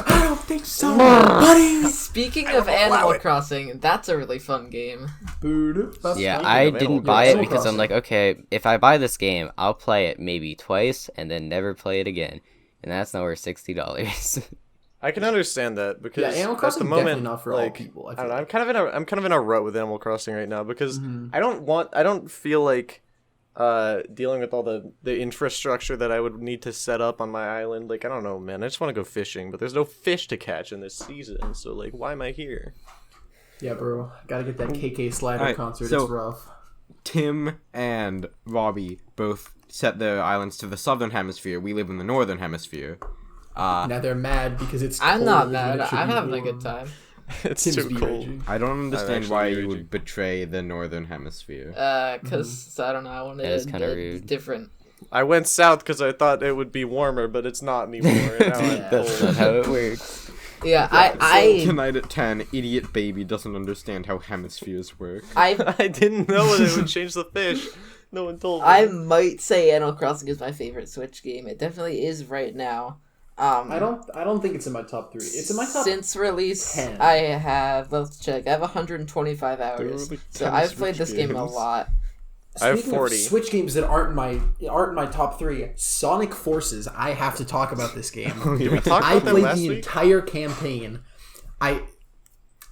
I don't think so, buddy. Speaking of Animal Crossing, that's a really fun game. Yeah, Speaking I of didn't Animal buy it Crossing. because I'm like, okay, if I buy this game, I'll play it maybe twice and then never play it again, and that's not worth $60. I can understand that because Yeah, Animal at Crossing the moment, definitely not for all like, people, I I feel don't know. like. I'm kind of in a rut with Animal Crossing right now because Mm-hmm. I don't feel like dealing with all the infrastructure that I would need to set up on my island. Like, I don't know, man. I just want to go fishing, but there's no fish to catch in this season. So like, why am I here? Yeah, bro. Gotta get that KK Slider Alright, concert. so- It's rough. Tim and Robbie both set their islands to the southern hemisphere. We live in the northern hemisphere. Now they're mad because it's I'm cold not when mad. it should I'm be having a warm. good time. It's Tim's too be cold. raging. I don't understand actually why really you do. would betray the northern hemisphere. Cause I don't know. I wanted That is kinda rude. different. I went south because I thought it would be warmer, but it's not anymore. And now I'm That's cold. not how it works. Yeah, Tonight at 10, idiot baby doesn't understand how hemispheres work. I I didn't know that it would change the fish. No one told me. I might say Animal Crossing is my favorite Switch game. It definitely is right now. I don't think it's in my top 3. It's in my top. Since release. 10. I have, let's check. I have 125 There hours. were like So 10 I've played Switch this game a games. lot. I have Speaking 40. of Switch games that aren't in my top 3, Sonic Forces. I have to talk about this game. Did we talk I about that played last the week? entire campaign. I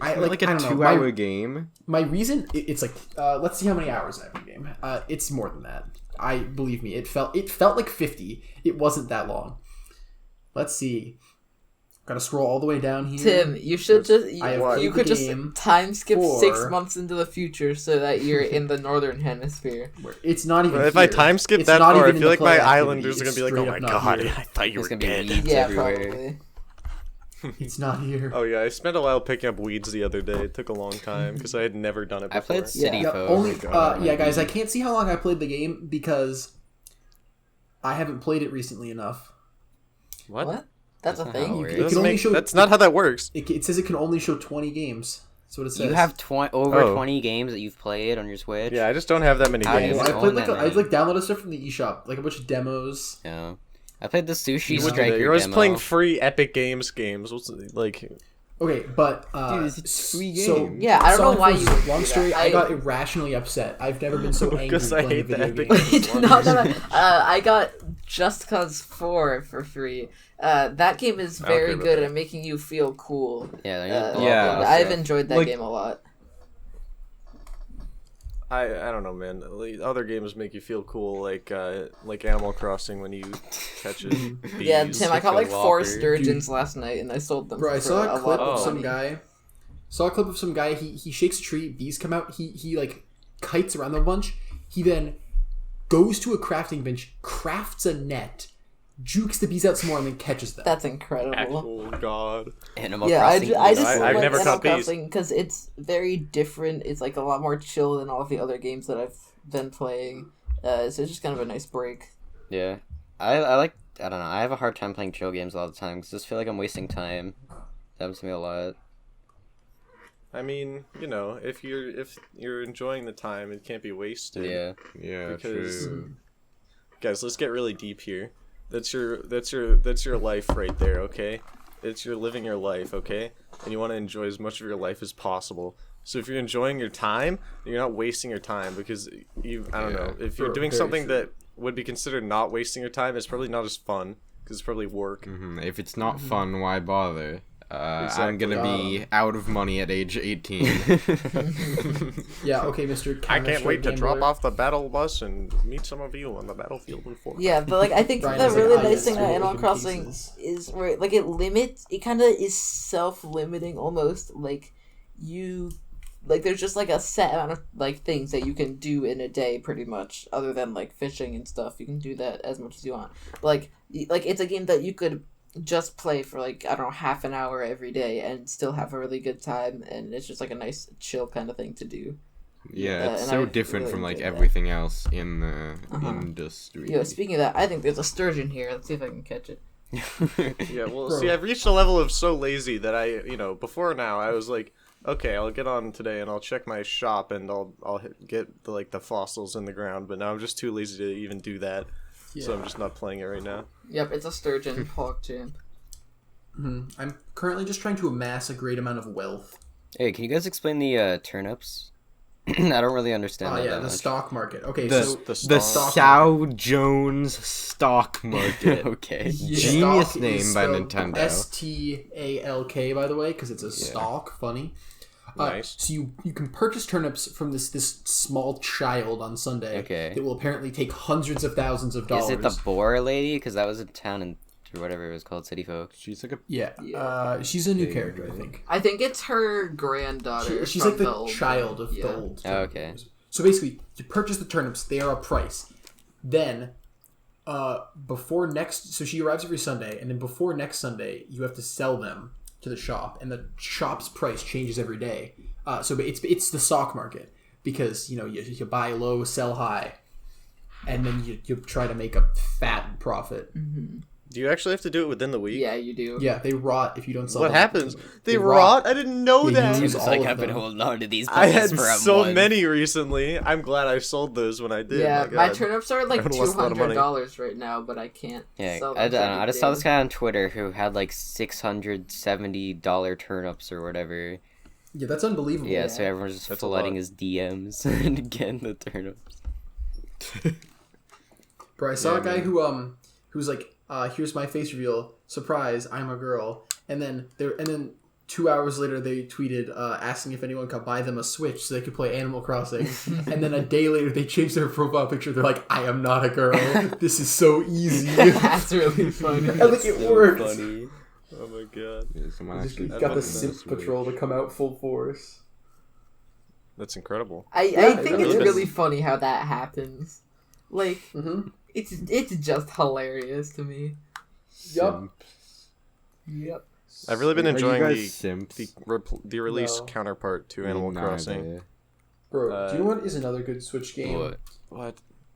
Like I a don't know, 2-hour game. My reason, it's like, let's see how many hours I have in the game. It's more than that. Believe me, it felt like 50. It wasn't that long. Let's see. Gotta scroll all the way down here. Tim, you should just I have you played could the just game time skip for- 6 months into the future so that you're in the northern hemisphere. It's not even. If I here. time skip It's that not far, I even in feel the like my play activity. islanders are gonna It's be like, "Oh straight my up not god, here. I thought you There's were gonna be dead." weeds Yeah, everywhere. probably. It's not here. Oh yeah, I spent a while picking up weeds the other day. It took a long time because I had never done it I before. played City Yeah, Folk. only. God. Yeah, guys, I can't see how long I played the game because I haven't played it recently enough. What? That's a not thing? how it works. It can Doesn't only make- show. that's not how that works. It says it can only show 20 games. That's what it says. You have over Oh. 20 games that you've played on your Switch? Yeah, I just don't have that many How do you games. I own played that I many? downloaded stuff from the eShop, like a bunch of demos. Yeah. I played the Sushi You wouldn't do that. Striker You're always demo. playing free Epic Games games. What's like? Okay, but Dude, it's a free So game. Yeah, I don't know Sonic why Forces, you would long do story. that. I got irrationally upset. I've never been so angry Because I playing hate the a video Epic game. Games. no, no, no. I got Just Cause 4 for free. That game is very about good that. at making you feel cool. Yeah, Yeah. I've enjoyed that Like- game a lot. I don't know, man. Like, other games make you feel cool, like Animal Crossing when you catch a bees. Yeah, Tim, I caught like 4 Whopper. sturgeons last night, and I sold them. Bro, I for saw a clip lot of Oh. some money. guy. Saw a clip of some guy. He shakes a tree. Bees come out. He like kites around the bunch. He then goes to a crafting bench, crafts a net, jukes the bees out some more, and then catches them. That's incredible. Actual god. Animal Yeah, I Crossing. just I've like never Animal caught bees. Crossing because it's very different. It's like a lot more chill than all of the other games that I've been playing. So it's just kind of a nice break. Yeah. I don't know. I have a hard time playing chill games a lot of the time because I just feel like I'm wasting time. That happens to me a lot. I mean, you know, if you're enjoying the time, it can't be wasted. Yeah. Yeah, Because true. guys, let's get really deep here. That's your life right there, okay? You're living your life, okay? And you want to enjoy as much of your life as possible. So if you're enjoying your time, you're not wasting your time because I don't know. If you're doing very something true. that would be considered not wasting your time, it's probably not as fun because it's probably work. Mhm. If it's not fun, why bother? I'm gonna Exactly. be out of money at age 18. Yeah. Okay, Mister. I can't wait to drop off the battle bus and meet some of you on the battlefield in Fortnite. Yeah, but like I think Brian the is like, really "Ah, nice yes, thing I about will Animal open Crossing pieces." is where like it kind of is self-limiting almost. Like you like there's just like a set amount of like things that you can do in a day, pretty much, other than like fishing and stuff. You can do that as much as you want. But, like it's a game that you could just play for like, I don't know, half an hour every day and still have a really good time, and it's just like a nice chill kind of thing to do. Yeah, it's and so I different really from like enjoyed that. everything else in the industry. Yo, speaking of that, I think there's a sturgeon here. Let's see if I can catch it. Yeah, well, Bro. see, I've reached a level of so lazy that before now, I was like, okay, I'll get on today and I'll check my shop and I'll get the fossils in the ground, but now I'm just too lazy to even do that, so I'm just not playing it right now. Yep, it's a sturgeon, PogChamp. I'm currently just trying to amass a great amount of wealth. Hey, can you guys explain the turnips? I don't really understand Oh that yeah, that the much. stock market. Okay, The- so The The stock- Dow Jones stock market. Okay. Genius stock name is by spelled Nintendo. STALK, by the way, because it's a stock. Funny. Nice. So you can purchase turnips from this small child on Sunday. Okay. That will apparently take hundreds of thousands of dollars. Is it the boar lady? Because that was a town in or whatever it was called, City Folk. She's like a Yeah. She's a new character, I think. I think it's her granddaughter. She's from like the old child one. of the old. Oh, okay. So basically, you purchase the turnips. They are a price. Then, before next, so she arrives every Sunday, and then before next Sunday, you have to sell them to the shop, and the shop's price changes every day. So it's the stock market, because you buy low, sell high, and then you try to make a fat profit. Do you actually have to do it within the week? Yeah, you do. Yeah, they rot if you don't sell. What them. happens? They rot? I didn't know Yeah, that. you use It's all like of I've been them. holding on to these I puppies had for a so month. many recently. I'm glad I sold those when I did. Yeah, my my God. turnips are like I would've lost a lot of money. $200 right now, but I can't. Yeah, sell I them don't for know. I just saw this anything. guy on Twitter who had like $670 turnips or whatever. Yeah, that's unbelievable. Yeah, so everyone's just That's a flooding lot. his DMs and getting the turnips. Bro, I saw Yeah, a guy man. who's like, here's my face reveal. Surprise, I'm a girl. And then 2 hours later they tweeted asking if anyone could buy them a Switch so they could play Animal Crossing. And then a day later they changed their profile picture. They're like, I am not a girl. This is so easy. That's really funny. I think it worked. Funny. Oh my God. Yeah, someone Just actually got bought the them Simp this week. Patrol to come out full force. That's incredible. I Yeah, think it it's really really is. funny how that happens. Like, Mm-hmm. it's just hilarious to me. Yup. Yep. I've really been Are you enjoying guys simps? the release No. counterpart to Animal Neither. Crossing. Bro, do you know what is another good Switch game? What?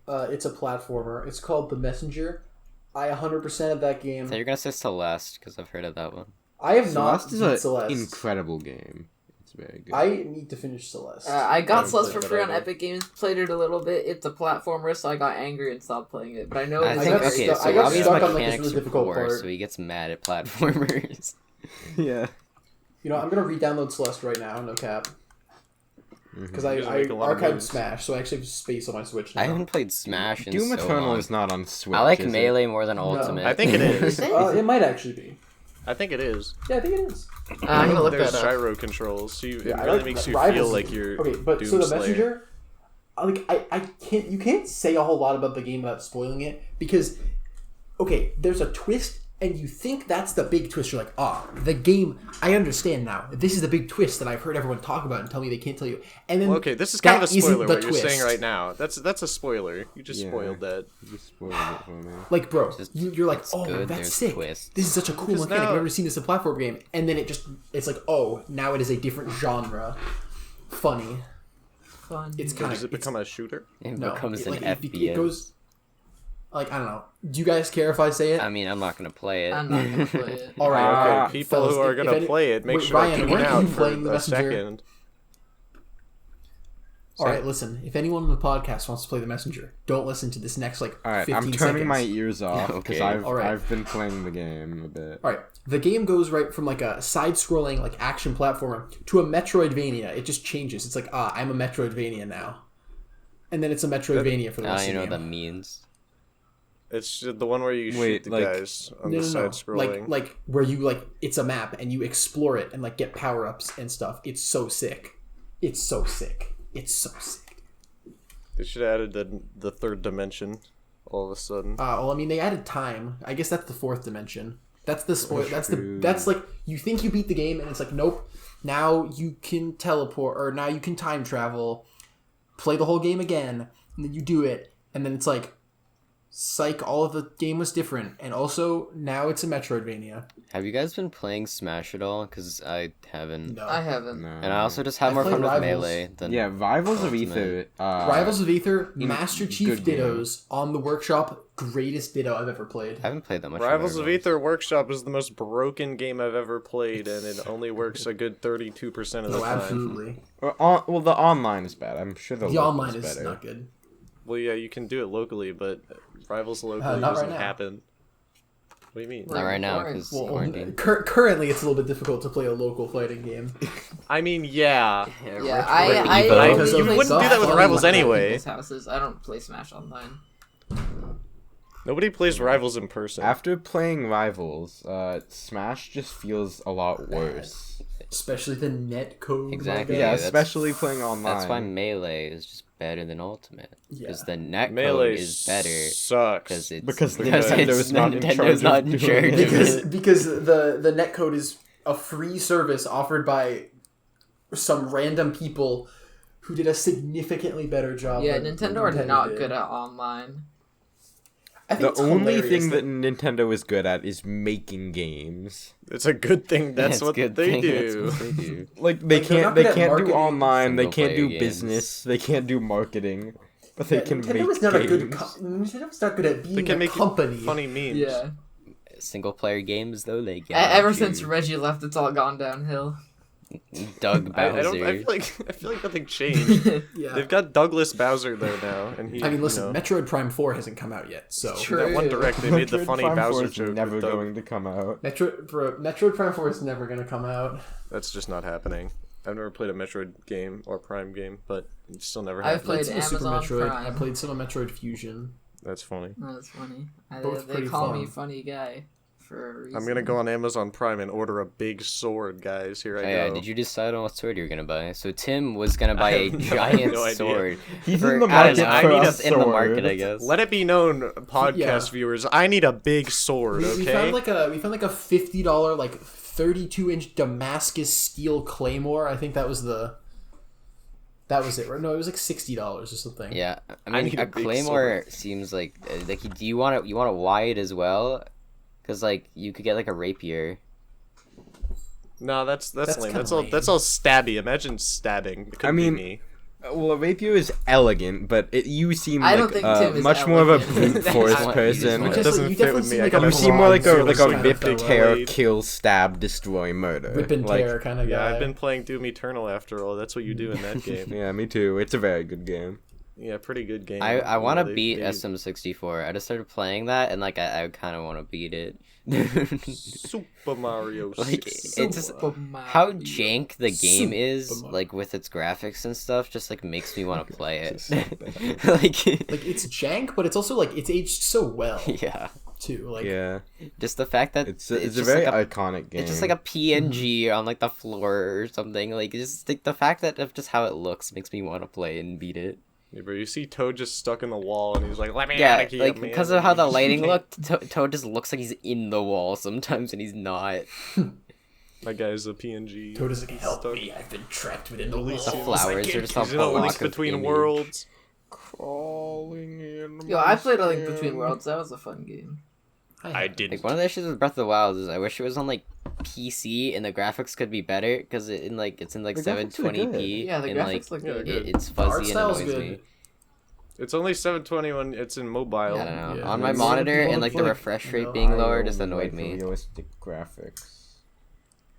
What? It's a platformer. It's called The Messenger. I 100% of that game. So you're gonna say Celeste because I've heard of that one. I have not Celeste is beat an Celeste. incredible game. It's very good. I need to finish Celeste. I got haven't Celeste played for it free on either. Epic Games, played it a little bit. It's a platformer, so I got angry and stopped playing it. But I know I it's think got very okay, stuck- so I got Robbie's stuck on, like, this mechanics really are difficult poor, part. so he gets mad at platformers. yeah. I'm gonna re-download Celeste right now, no cap. Because You guys I make a lot of archived moves. Smash, so I actually have space on my Switch now. I haven't played Smash in Doom so Eternal long. is not on Switch. I like is it? Melee more than Ultimate. I think it is. It might actually be. I think it is. Yeah, I think it is. I'm gonna look There's that up. gyro controls, so it Yeah, I really like makes you Rivals. feel like you're Okay, but so Doom the Slayer. Messenger, I can't. You can't say a whole lot about the game without spoiling it because, okay, there's a twist, and you think that's the big twist. You're like, the game. I understand now. This is the big twist that I've heard everyone talk about and tell me they can't tell you. And then Well, okay, this is kind of a that isn't spoiler the what you're saying twist. right now. That's a spoiler. You just Yeah. spoiled that. You spoiled it for me. Like, bro, Just- you're like, oh, good, that's there's sick. twists. This is such a cool Because mechanic. now- I've never seen this in a platform game. And then it's like, oh, now it is a different genre. Funny. Fun. It's kind Does of it become a shooter? It no. becomes an it FPS. goes. Like, I don't know. Do you guys care if I say it? I mean, I'm not gonna play it. I'm not gonna play it. All right, Okay, people fellas, who are if gonna any- play it, make Wait, sure Ryan, to tune weren't out you for playing the a Messenger? second. All right, listen. If anyone on the podcast wants to play the Messenger, don't listen to this next like All right, 15 I'm turning seconds. my ears off because Okay. I've All right. I've been playing the game a bit. All right, the game goes right from like a side-scrolling like action platformer to a Metroidvania. It just changes. It's like I'm a Metroidvania now, and then it's a Metroidvania for the I rest don't of even the know what game. that means. It's the one where you Wait, shoot the like- guys on No, the no, side no. scrolling. Like where you like it's a map and you explore it and like get power-ups and stuff. It's so sick. It's so sick. It's so sick. They should have added the third dimension all of a sudden. Well, I mean, they added time. I guess that's the fourth dimension. That's the spoil. That's True. that's like you think you beat the game, and it's like nope. now you can teleport, or now you can time travel, play the whole game again, and then you do it, and then it's like, psych, all of the game was different, and also now it's a Metroidvania. Have you guys been playing Smash at all? Because I haven't. No. I haven't. No. And I also just have I've more played fun with Rivals. Melee than Yeah, Rivals of Ultimate. Ether. Rivals of Aether, in- Master Chief good game. Dittos on the Workshop, greatest Ditto I've ever played. I haven't played that much. Rivals of Aether Workshop is the most broken game I've ever played, and it only works a good 32% of the Oh, time. absolutely. Well, the online is bad. I'm sure the The local online is better. not good. Well, yeah, you can do it locally, but Rivals locally not right doesn't now. happen. What do you mean? Not right now because Well, quarantine. currently it's a little bit difficult to play a local fighting game. I mean, yeah. Yeah, I Evo. only Because of play you wouldn't do that with Smash Rivals online at anyway. people's houses. I don't play Smash online. Nobody plays Rivals in person. After playing Rivals, Smash just feels a lot worse. Especially the net code. Exactly. Yeah, that's- especially playing online. That's why Melee is just better than Ultimate. Because Yeah. the net Melee code is better. sucks. Because it's Because because Nintendo's not in Nintendo's charge not of in doing charge it. of because it. because the netcode is a free service offered by some random people who did a significantly better job. Yeah, than Nintendo are not did. good at online. I think The it's only hilarious thing that Nintendo is good at is making games. It's a good thing that's It's a what good they thing, that's do. what they do. Like they Like, they're not can't good at do marketing online, they can't do single-player games. business, they can't do marketing, but they Yeah, can Nintendo make is not games. a good. Nintendo's not good at being They can a make company. funny memes. Yeah. Single player games though they get Ever since Reggie left, it's all gone downhill. Doug Bowser. I don't. I feel like nothing changed. Yeah. They've got Douglas Bowser there now, and he. I mean, listen, you know, Metroid Prime 4 hasn't come out yet, so True. that one direct they made the Metroid funny Prime 4 Bowser is joke. never with Doug. going to come out. Metroid Prime 4 is never gonna come out. That's just not happening. I've never played a Metroid game or Prime game, but it still never I've happened. played Played some Super Amazon Metroid. Prime. I played some of Metroid Fusion. That's funny. Oh, that's funny. Both They pretty call fun. me funny guy for a reason. I'm gonna go on Amazon Prime and order a big sword, guys. Here I Oh, go. yeah, did you decide on what sword you were gonna buy? So Tim was gonna buy I a have giant no idea. sword. He's for- in the I don't market know, for I need a a in the market, sword. I guess. Let it be known, podcast Yeah. viewers. I need a big sword. We Okay. found like a $50 like 32-inch Damascus steel claymore. I think that was it. Right? No, it was like $60 or something. Yeah, I I mean need a a big claymore seems like do you want it wide as well? Because like you could get like a rapier. No, that's That's lame. kinda That's all. lame. That's all stabby. Imagine stabbing. It couldn't mean, be me. Well, a rapier is elegant, but you seem I like don't think Tim is much more of a elegant. brute force You just person. want- It doesn't you fit definitely with me. seem I like gotta a You seem more like a bronze like kind a of rip, fella. tear, blade. kill, stab, destroy, murder. Rip and Like, tear kind of guy. Yeah, I've been playing Doom Eternal after all. That's what you do in that game. Yeah, me too. It's a very good game. Yeah, pretty good game. I want to They- beat they- SM64. I just started playing that and like I kind of want to beat it. Super Mario. Like 6. it's just how jank the game is, like with its graphics and stuff, just like makes me want to play it. Like, Like it's jank, but it's also like it's aged so well yeah, too. Like Yeah, just the fact that it's a just very like iconic game. it's just like a PNG on like the floor or something. Like just like, the fact that of just how it looks makes me want to play and beat it. Yeah, bro, you see Toad just stuck in the wall, and he's like, "Let me out Yeah, of here, like man." because of how the lighting looked, Toad just looks like he's in the wall sometimes, and he's not. My guy's a PNG. Toad is like, help Stuck. me! I've been trapped within the Release walls. The him. flowers I are just can't He's in a block link of between image. worlds. crawling in. Yo, I played A Link Between Worlds. That was a fun game. I didn't. Like one of the issues with Breath of the Wild is I wish it was on like PC and the graphics could be better because it's in like The graphics are 720p. Yeah, the and, like, graphics look yeah, good. good. it's The art fuzzy and style's annoys good. me. It's only 720 when it's in mobile. I don't know. Yeah, On my it's- monitor people and like the like, refresh you rate know, being I lower only just annoyed like me. Realistic graphics.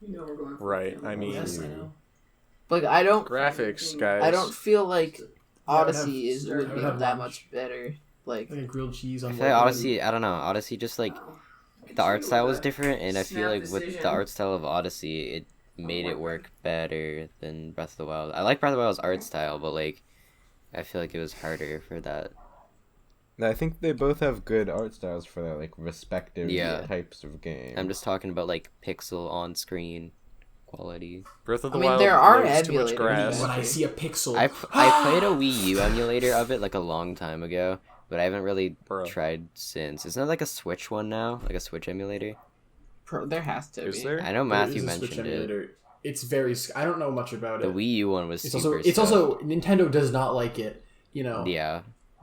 You know we're going for Right, I mean- Yes, I know. Like I don't Graphics, guys. I don't feel like I would Odyssey have- is I would would be have that lunch. much better. Like Like a grilled cheese on. I feel like one. Odyssey, I don't know. Odyssey just like the art style was different, and I feel like with the art style of Odyssey, it made it work better than Breath of the Wild. I like Breath of the Wild's art style, but like I feel like it was harder for that. I think they both have good art styles for their like respective Yeah. types of games. I'm just talking about like pixel on screen quality. Breath of the I mean, Wild. there are loads too much emulators. grass. When I see a pixel, I played a Wii U emulator of it like a long time ago, but I haven't really Bro. tried since. Isn't there like a Switch one now, like a Switch emulator? there has to Is be. there? I know There Matthew is a Switch mentioned it. emulator. it's very. I don't know much about The it. Wii U one was It's super. also. It's stuffed. also Nintendo does not like it. Yeah.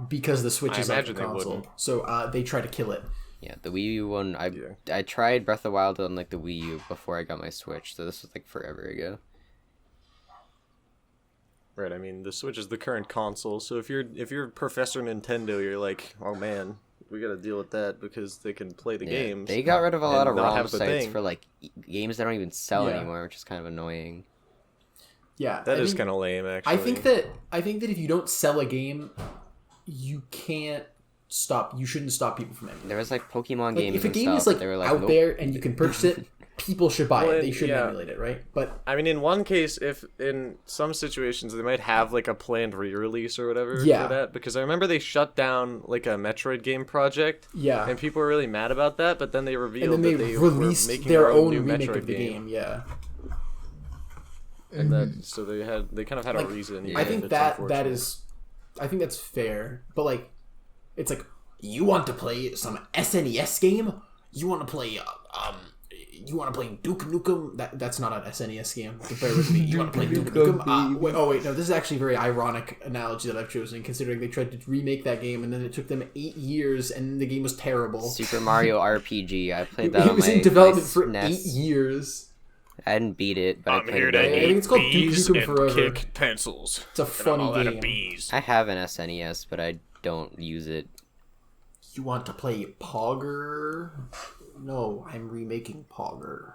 Because the Switch I is like a imagine they console, wouldn't. so they try to kill it. Yeah, the Wii U one. Yeah. I tried Breath of the Wild on like the Wii U before I got my Switch, so this was like forever ago. Right, I mean the Switch is the current console, so if you're Professor Nintendo, you're like, oh man, we gotta deal with that because they can play the Yeah, games. they got rid of a lot and of not ROM have the sites thing. for like games that don't even sell Yeah. anymore, which is kind of annoying. Yeah, That I is think- kind of lame, actually. I think that if you don't sell a game, you can't stop. You shouldn't stop people from emulating. There was like Pokemon Like, games. if a and game stuff is like they were like, out nope. there and you can purchase it, people should buy Well, it. They should yeah. emulate it, right? But I mean, in one case, if in some situations they might have like a planned re-release or whatever Yeah. for that, because I remember they shut down like a Metroid game project, yeah, and people were really mad about that. But then they revealed and then that they were released making their own new remake Metroid of the game. Yeah, and that so they kind of had Like, a reason. Yeah. I even think if it's that unfortunate. I think that's fair. But like, it's like you want to play some SNES game. You want to play You want to play Duke Nukem? That's not an SNES game. Bear with me. You want to play Duke Nukem? Wait, no. This is actually a very ironic analogy that I've chosen, considering they tried to remake that game and then it took them 8 years and the game was terrible. Super Mario RPG. I played that It on was my in development my for SNES. 8 years. I didn't beat it, but I played it. I think it's called Duke Nukem Forever. pencils. It's a funny game. bees. I have an SNES, but I don't use it. You want to play Pogger? No, I'm remaking Pogger.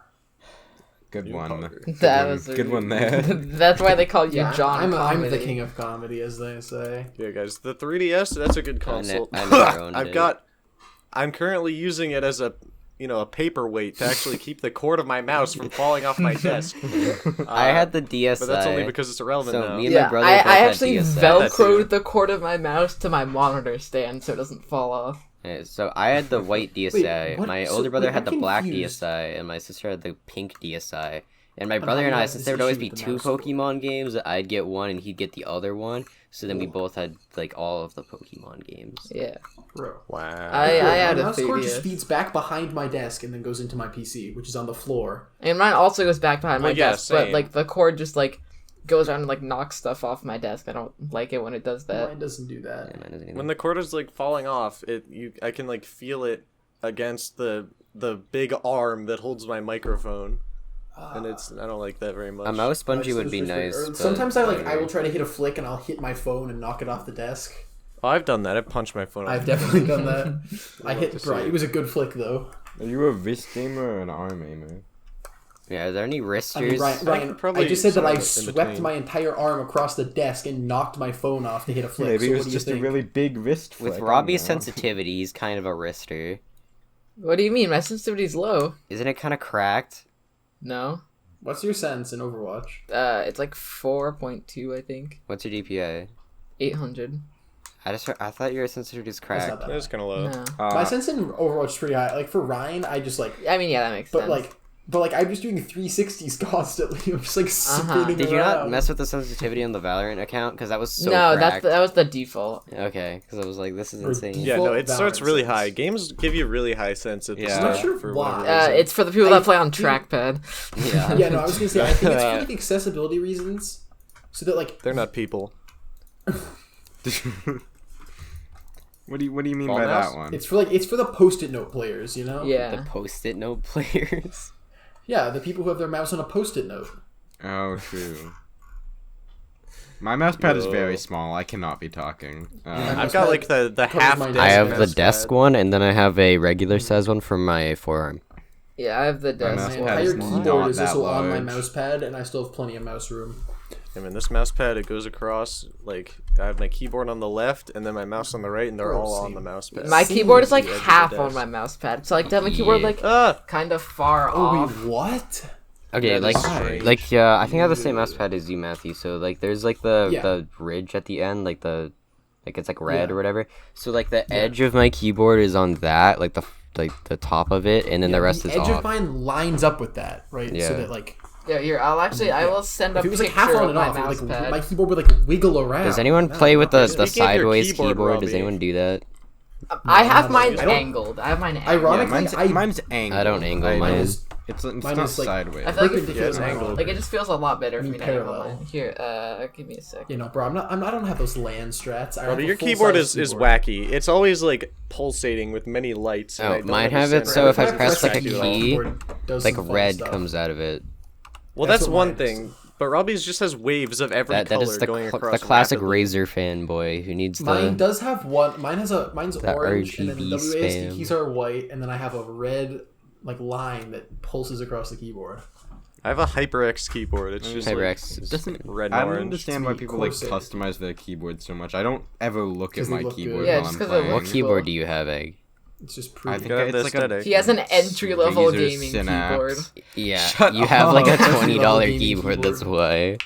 Good one. That was a good one there. That's why they call you John. I'm the Comedy. king of comedy, as they say. Yeah, guys, the 3DS, that's a good console. I never owned it. I'm currently using it as a paperweight to actually keep the cord of my mouse from falling off my desk. I had the DSi. But that's only because it's irrelevant So now. me and my Yeah, brother I both had actually DSi. velcroed the cord of my mouse to my monitor stand so it doesn't fall off. Yeah, so I had the white DSi. what? My So, older brother wait, had I'm the black confused. DSi, and my sister had the pink DSi. And my how brother you and I, have since this there would always issue be with the two mouse? Pokemon games, I'd get one and he'd get the other one. So then we both had like all of the Pokemon games. Yeah. Bro. Wow. I had my a mouse cord just 3DS. feeds back behind my desk and then goes into my PC, which is on the floor. And mine also goes back behind my Well, yeah, desk, but same. like the cord just like goes around and like knocks stuff off my desk. I don't like it when it does that. Mine doesn't do that. Yeah, mine doesn't even- When the cord is like falling off, I can like feel it against the big arm that holds my microphone. And I don't like that very much. A mouse spongy would be Or nice. but sometimes I will whatever. try to hit a flick and I'll hit my phone and knock it off the desk. Oh, I've done that. I've punched my phone off. I've definitely done that. I hit. to see Bro, it. it was a good flick though. Are you a wrist gamer or an arm aimer? Yeah, are there any I mean, wristers? Ryan, probably I just said that I somewhere in swept between. my entire arm across the desk and knocked my phone off to hit a flick. Maybe so it what was do you just a think? really big wrist flick. With I don't Robbie's know. sensitivity, he's kind of a wrister. What do you mean? My sensitivity's low. Isn't it kind of cracked? No. What's your sense in Overwatch? It's like 4.2, I think. What's your DPI? 800. I thought your sensitivity was That's cracked. not that It's kind of low. No. My sense in Overwatch is pretty high. Like for Ryan, I just like, I mean, yeah, that makes but sense. like I'm just doing 360s constantly. I'm just like spinning Did you around. not mess with the sensitivity on the Valorant account? Because that was so no, cracked. that was the default. Okay, because I was like, this is Or insane. Yeah, no, it Default starts Valorant really sense. high. Games give you really high sense at the Yeah. start. I'm not sure for why. whatever reason. It's for the people that play on trackpad. Yeah. Yeah, no, I was gonna say I think it's for like accessibility reasons, so that like They're not people. What do you mean Ball by mouse? that one? it's for the post-it note players, you know? The Yeah. post-it note players. Yeah, the people who have their mouse on a post-it note. Oh, true. My mouse pad is very Yo. small. I cannot be talking. I've got like the half my desk I have the mouse desk pad. one, and then I have a regular size one for my forearm. Yeah, I have the mouse desk My pad one. is entire not keyboard is that also on my large. mouse pad, and I still have plenty of mouse room. I mean, this mouse pad, it goes across, like, I have my keyboard on the left, and then my mouse on the right, and they're Bro, all on same. the mouse pad. My Same keyboard is with like the edge of the half on desk. my mouse pad. So like to have my keyboard Yeah. like Ah! kind of far Oh off. wait, what? Okay, That like, is strange. I think I have the same mouse pad as you, Matthew. So like, there's like the Yeah. ridge at the end, like it's like red Yeah. or whatever. So like the edge of my keyboard is on that, like the top of it, and then the rest is edge off. of mine lines up with that, right? Yeah. So that like Yeah, here I will send a if it was like picture half on of and my off, mouse like pad. my keyboard would like wiggle around. Does anyone No, play with not the really. Speaking of your sideways keyboard, keyboard? Does Robbie. anyone do that? I have mine I don't- angled. I have mine angled. Ironically, mine's angled. I don't angle I mine. know. Is It's Mine not is, like, sideways. I feel like Yeah, it's angled. like it just feels a lot better for me to angle parallel. mine. Here, give me a sec. You know, bro, I don't have those LAN strats. I have But a your full-size keyboard is keyboard. wacky. It's always like pulsating with many lights. and Oh, I don't mine have understand it so how if I doesn't press, like, a distract you at all. key, Keyboard does like some fun red stuff. comes out of it. Well, That's that's what one mine is. thing. But Robbie's just has waves of every That color is the going across. the classic rapidly. Razer fanboy who needs Mine the. does have one. Mine's That orange, and then the RGB WASD spam. keys are white, and then I have a red like line that pulses across the keyboard. I have a HyperX keyboard. It's just HyperX like, is Doesn't red and I don't orange. understand To why me, people like Corsair. customize their keyboard so much. I don't ever look at 'Cause they my look keyboard good. Yeah, while just I'm 'cause it playing. What looks keyboard cool. do you have, Egg? It's just I pretty. think Got the it's like a aesthetic. He has an entry level Razer gaming keyboard. Synapse. Yeah, Shut you have like a up. $20 Gaming keyboard. That's keyboard. why.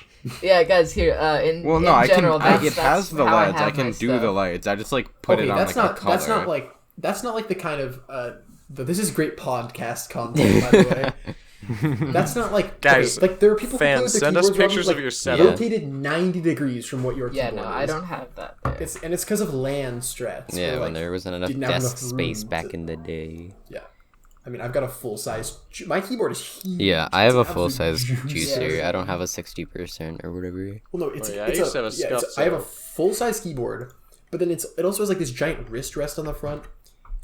Yeah, guys, here, Well, no, in I general, can. that's, It has the how lights. I have can my do the stuff. lights. I just like put it on like a color. That's not like the kind of. This is great podcast content, by the way. That's not like Guys, like there are people fans, who play with send the us keyboards, Robbie, pictures like, of your setup. rotated 90 degrees from what your Yeah, keyboard no, is. I don't have that there. It's because of LAN strats. Yeah, where, when like, there wasn't enough didn't have desk enough space room back to- in the day. Yeah. I mean, I've got a full size. My keyboard is huge. Yeah, I have a It's an full size absolute juicer. juicer. I don't have a 60% or whatever. Well, no, it's Oh, yeah, I it's used to have a yeah, it's scuff I have a setup. full size keyboard, but then it also has like this giant wrist rest on the front,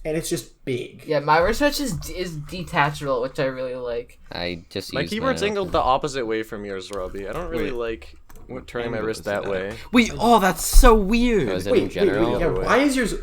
and it's just big. Yeah, my wrist stretch is detachable, which I really like. I just My use keyboard's mine. angled the opposite way from yours, Robbie. I don't really like turning my angle wrist is that that? way. Wait, oh, that's so weird. Oh, is it in general? Yeah. Why is yours?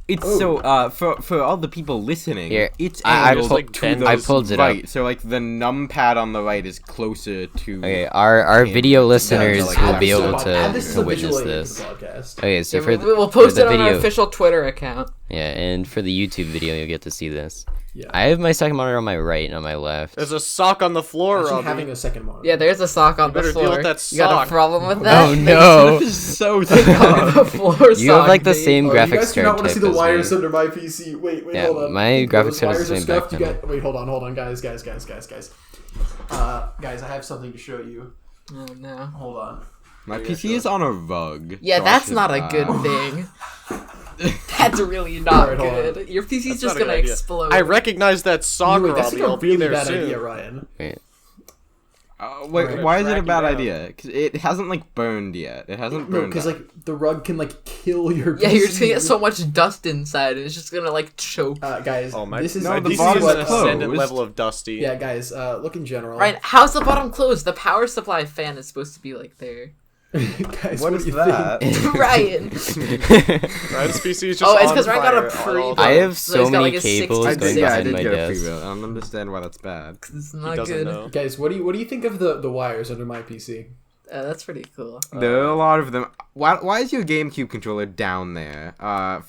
It's Oh. so for all the people listening, Here, it's I angled pull- like to I the pulled it up. right. So like the numpad on the right is closer to. Okay, our video listeners like, will add be this able Add this as to a witness visual aid to this. the podcast. Okay, so Yeah, for we'll for post the it on our video, official Twitter account. yeah, and for the YouTube video, you'll get to see this. Yeah. I have my second monitor on my right and on my left. There's a sock on the floor, Actually, Robbie. having a second monitor. Yeah, there's a sock on the better floor. deal with that You got sock. a problem with that? Oh no! This is so the dumb. floor You have like the sock, same Oh, graphics you guys do card not want to type see the as wires me. under my PC. Wait, Yeah, hold on. my graphics Those card is wires the are same scuffed. back You then. got, wait, hold on, guys. Guys, I have something to show you. Oh no. Hold on. My PC is on a rug. Yeah, so I that's should, not a good thing. That's really not Alright, hold good. Your PC's That's just not a gonna good idea. explode. I recognize that sock, Wait, that's Robbie. like a I'll be really there bad soon. idea, Ryan. Wait, Wait, We're why is it a tracking bad down. idea? Because it hasn't like burned yet. It hasn't No, burned. because up. like the rug can like kill your. Yeah, PC. you're just gonna get so much dust inside, and it's just gonna like choke. Guys, Oh my! this is No, my the PC bottom is is an ascendant closed. level of dusty. Yeah, guys, look in general. Right? How's the bottom closed? The power supply fan is supposed to be like there. Guys, What do is you that? think? Ryan. Ryan's PC is just Oh, it's on 'cause Ryan got a fire pre- all I the have So so he's got, many like, a cables 60 going yeah, I behind did my get a desk. pre-built. I don't understand why that's bad. It's He not doesn't good. know. Guys, what do you think of the wires under my PC? That's pretty cool. There are a lot of them. Why is your GameCube controller down there?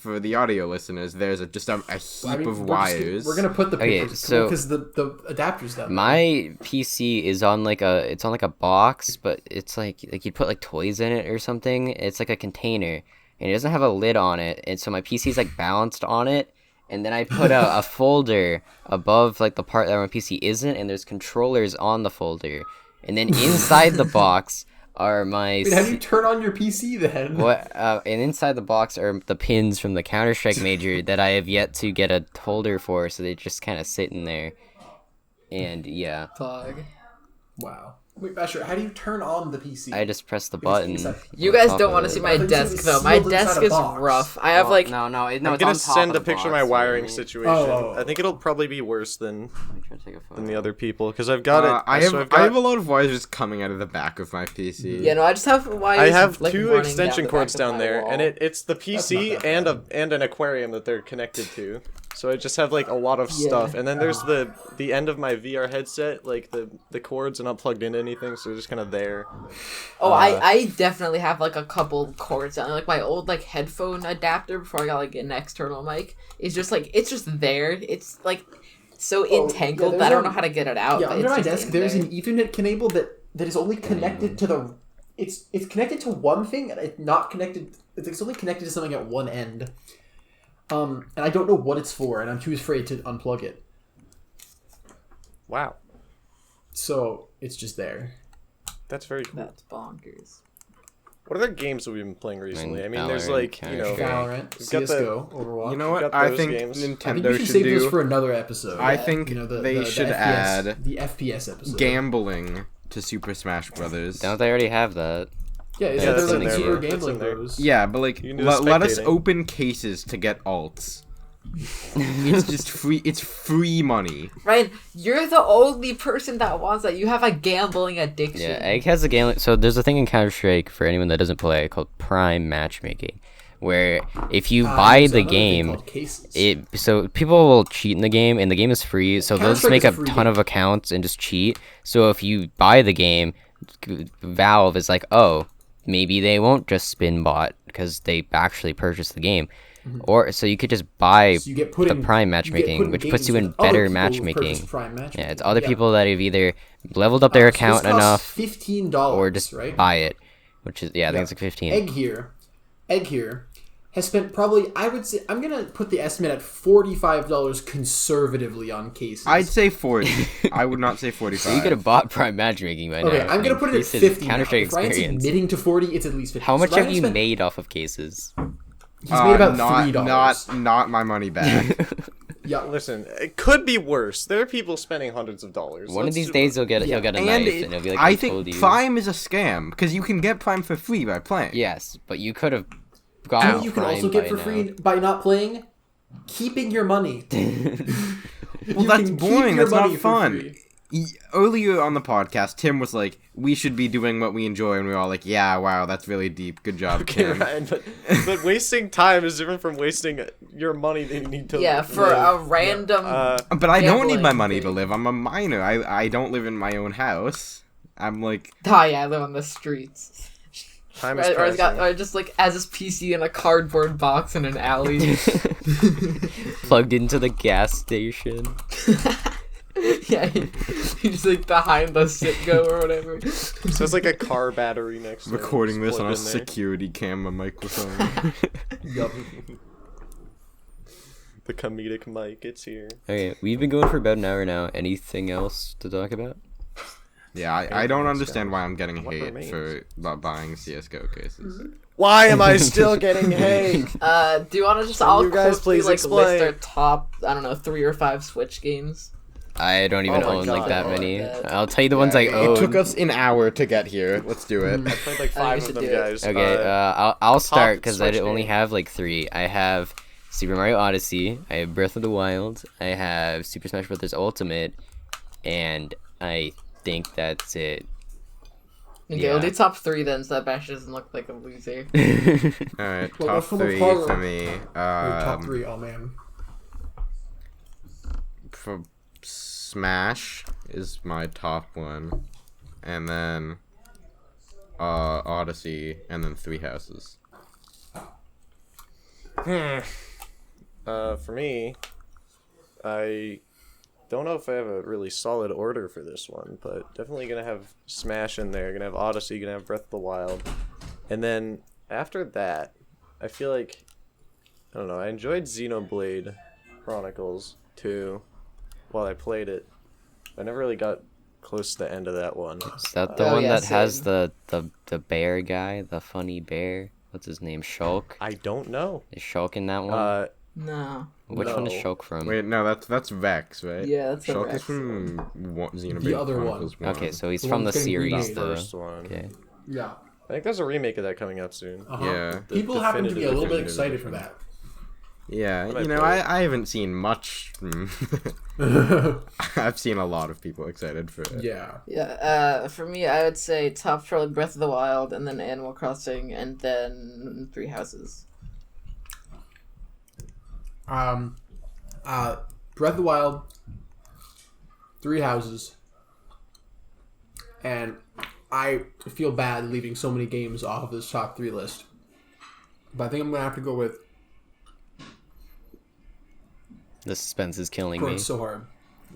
For the audio listeners, there's just a heap of wires. We're gonna put the Okay, pictures so- because the adapter's down. My PC is on like a box, but it's like you put like toys in it or something. It's like a container, and it doesn't have a lid on it, and so my PC is like balanced on it. And then I put a folder above like the part that my PC isn't, and there's controllers on the folder. And then inside the box are my Wait, how do you turn on your PC then? and inside the box are the pins from the Counter-Strike Major that I have yet to get a holder for, so they just kind of sit in there. And yeah, Pog. Wow. Wait, Basher, how do you turn on the PC? I just press the It's button. inside- You on guys top don't of want to it. see I my thought you desk said though. it's My sealed inside desk a is box. rough. I have like no, I'm gonna send a picture of my wiring situation. Oh. I think it'll probably be worse than Take a photo. the other people because I've got it. I so have I've got, a lot of wires just coming out of the back of my PC. yeah, no, I just have wires. I have like, two running extension down the cords back of down my there, wall. and it's the PC not that and bad. and an aquarium that they're connected to. So I just have like a lot of Yeah. stuff, and then there's the end of my VR headset, like the cords are not plugged into anything, so they're just kind of there. Oh, I definitely have like a couple cords down. Like my old like headphone adapter before I got like an external mic is just like it's just there. It's like so Oh, entangled yeah, that I don't there's know how to get it out. Yeah, but under it's my just desk in there's there. an Ethernet cable that is only connected to the. It's connected to one thing, and it's not connected. It's only connected to something at one end. And I don't know what it's for, and I'm too afraid to unplug it. Wow, So it's just there. that's very cool. That's bonkers. What other games have we been playing recently? I mean, there's Valorant, like, you know, Counter-Strike. Valorant, We've got the- CS:GO, Overwatch. You know got what? I those think games. I think Nintendo we should should save those do for another episode. I think the should FPS, add the FPS episode. gambling to Super Smash Brothers. Don't they already have that? Yeah, it's Yeah, like that's the in there, Super bro. That's Gambling in there. Bros. Yeah, but like, You can do the let us spectating. open cases to get alts. It's just free. It's free money. Ryan, you're the only person that wants that. You have a gambling addiction. Yeah, Egg has a gambling. So there's a thing in Counter-Strike for anyone that doesn't play called Prime Matchmaking, where if you buy There's the another thing game, called Cases. so people will cheat in the game, and the game is free. So they'll just Counter-Strike make is a a free ton game. of accounts and just cheat. So if you buy the game, Valve is like, oh, maybe they won't just spin bot because they actually purchased the game. Or so you could just buy So you get put the in- Prime you get matchmaking, put in which puts games you in with other better people who've matchmaking. purchased Prime matchmaking. Yeah, it's other Yeah. people that have either leveled up their So this account costs enough $15, or just right? buy it, which is I think it's like 15. Egg here has spent probably, I would say, I'm gonna put the estimate at $45 conservatively on cases. I'd say 40. I would not say 45. So you could have bought Prime matchmaking by Okay, now. I'm gonna put it at increase his 50. Now. Counter-Strike If Ryan's experience. admitting to 40, it's at least 50. How much So Ryan have you spent- made off of cases? He's made about not, $3. Not my money back. Yeah, Listen, it could be worse. There are people spending hundreds of dollars. One of Let's these do- days he'll get a and knife and he'll be like, I told think you. Prime is a scam because you can get Prime for free by playing. Yes, but you could have You gotten know what you can Prime also get by for now. free by not playing? Keeping your money. Well, that's can keep boring. your That's not money for fun. free. Earlier on the podcast, Tim was like, "We should be doing what we enjoy," and we were all like, "Yeah, wow, that's really deep. Good job, Okay, Tim." Ryan, but wasting time is different from wasting your money that you need to. Yeah, for a random. But I don't need my Gambling money to thing. live. I'm a minor. I don't live in my own house. I'm like, Oh yeah, I live on the streets. time is Or, pressing. or just like as his PC in a cardboard box in an alley. Plugged into the gas station. Yeah, he's like behind the Citgo or whatever. So it's like a car battery next to it, recording just this on a plugged in there. security camera microphone. Yup. The comedic mic, it's here. Okay, we've been going for about an hour now. Anything else to talk about? Yeah, I don't understand why I'm getting What hate remains? for buying CS:GO cases. Why am I still getting hate? Do you want to just all you guys quickly please like explain? list our top, I don't know, 3 or 5 Switch games? I don't even Oh my own like God. that Oh, many. that- I'll tell you the ones I own. It took us an hour to get here. Let's do it. I played like I 5 think of we them, should do it. guys. Okay, I'll start because I Switch only game. have like 3. I have Super Mario Odyssey, I have Breath of the Wild, I have Super Smash Bros. Ultimate, and I think that's it. Okay, Yeah. we'll do top 3 then, so that Bash doesn't look like a loser. All right, Well, top what's from the 3 corner? for me. Top 3, oh man. For Smash is my top one, and then Odyssey, and then Three Houses. For me, I don't know if I have a really solid order for this one, but definitely gonna have Smash in there. Gonna have Odyssey. Gonna have Breath of the Wild, and then after that, I feel like I don't know. I enjoyed Xenoblade Chronicles 2 while I played it. I never really got close to the end of that one. Is that the Oh, one yeah, that has same. the bear guy, the funny bear? What's his name? Shulk? I don't know. Is Shulk in that one? No. Which one is no. Shulk from? Wait, no, that's Vex, right? Yeah, that's a Shulk Vex. is from Xenoblade The other one. Chronicles 1. Okay, so he's The from one the that's getting series, remade. though. First one. Okay. Yeah. I think there's a remake of that coming up soon. Uh-huh. Yeah. The People happen to be a little bit definitive excited for that. Yeah, What you I know, played. I haven't seen much. I've seen a lot of people excited for it. Yeah. Yeah, for me, I would say top probably Breath of the Wild, and then Animal Crossing, and then Three Houses. Breath of the Wild, Three Houses, and I feel bad leaving so many games off of this top 3 list. But I think I'm gonna have to go with. The suspense is killing me. It's so hard.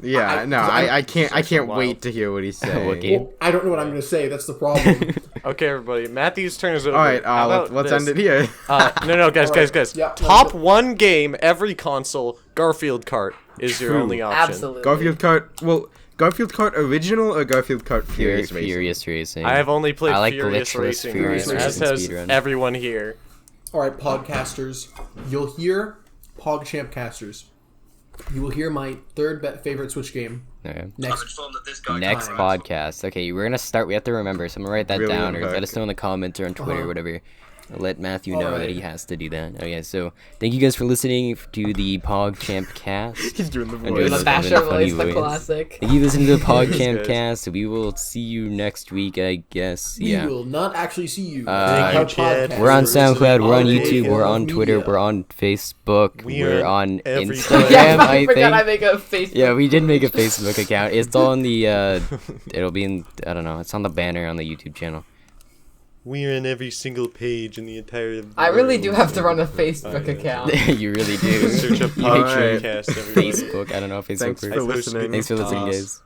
Yeah, no, I can't wild. wait to hear what he's saying. What game? Well, I don't know what I'm gonna say. That's the problem. Okay, everybody. Matthew's turn is over. All right, How about let's this? end it here. No, guys, All right. guys. Yeah, Top let's go. one game every console. Garfield Kart is your True. only option. Absolutely. Garfield Kart. Well, Garfield Kart Original or Garfield Kart Furious Racing? Furious Racing. I have only played I like Furious glitchless Racing, Furious as Racing has speedrun. everyone here. All right, podcasters, you'll hear PogChamp Casters. You will hear my third favorite Switch game Okay. next. Next time. podcast. Okay, we're gonna start. We have to remember. So I'm gonna write that Really down, or unpack let us know in the comments or on Twitter, or whatever. Let Matthew know that Alright. he has to do that. Okay, so thank you guys for listening to the PogChamp Cast. He's doing the I'm doing voice. The this Basher funny voice, the voice. classic. Thank you for listening to the PogChamp guys. Cast. We will see you next week, I guess. We Yeah. will not actually see you. Thank you, Our Chad. podcasters We're on SoundCloud, we're on all YouTube, over we're on media. Twitter, we're on Facebook, We we're are on every Instagram, Yeah, I I forgot I think. make a Facebook. Yeah, we did make a Facebook account. It's all in the, it'll be in, I don't know, it's on the banner on the YouTube channel. We're in every single page in the entire. I really do have to run a Facebook account. You really do. Search up You make sure podcast. Everybody. Facebook, I don't know, Facebook Thanks works. for listening. Thanks for listening, Toss. guys.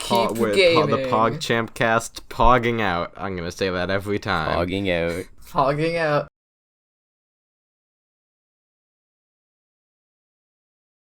Keep The gaming. PogChamp Cast pogging out. I'm gonna say that every time. Logging out. Hogging out.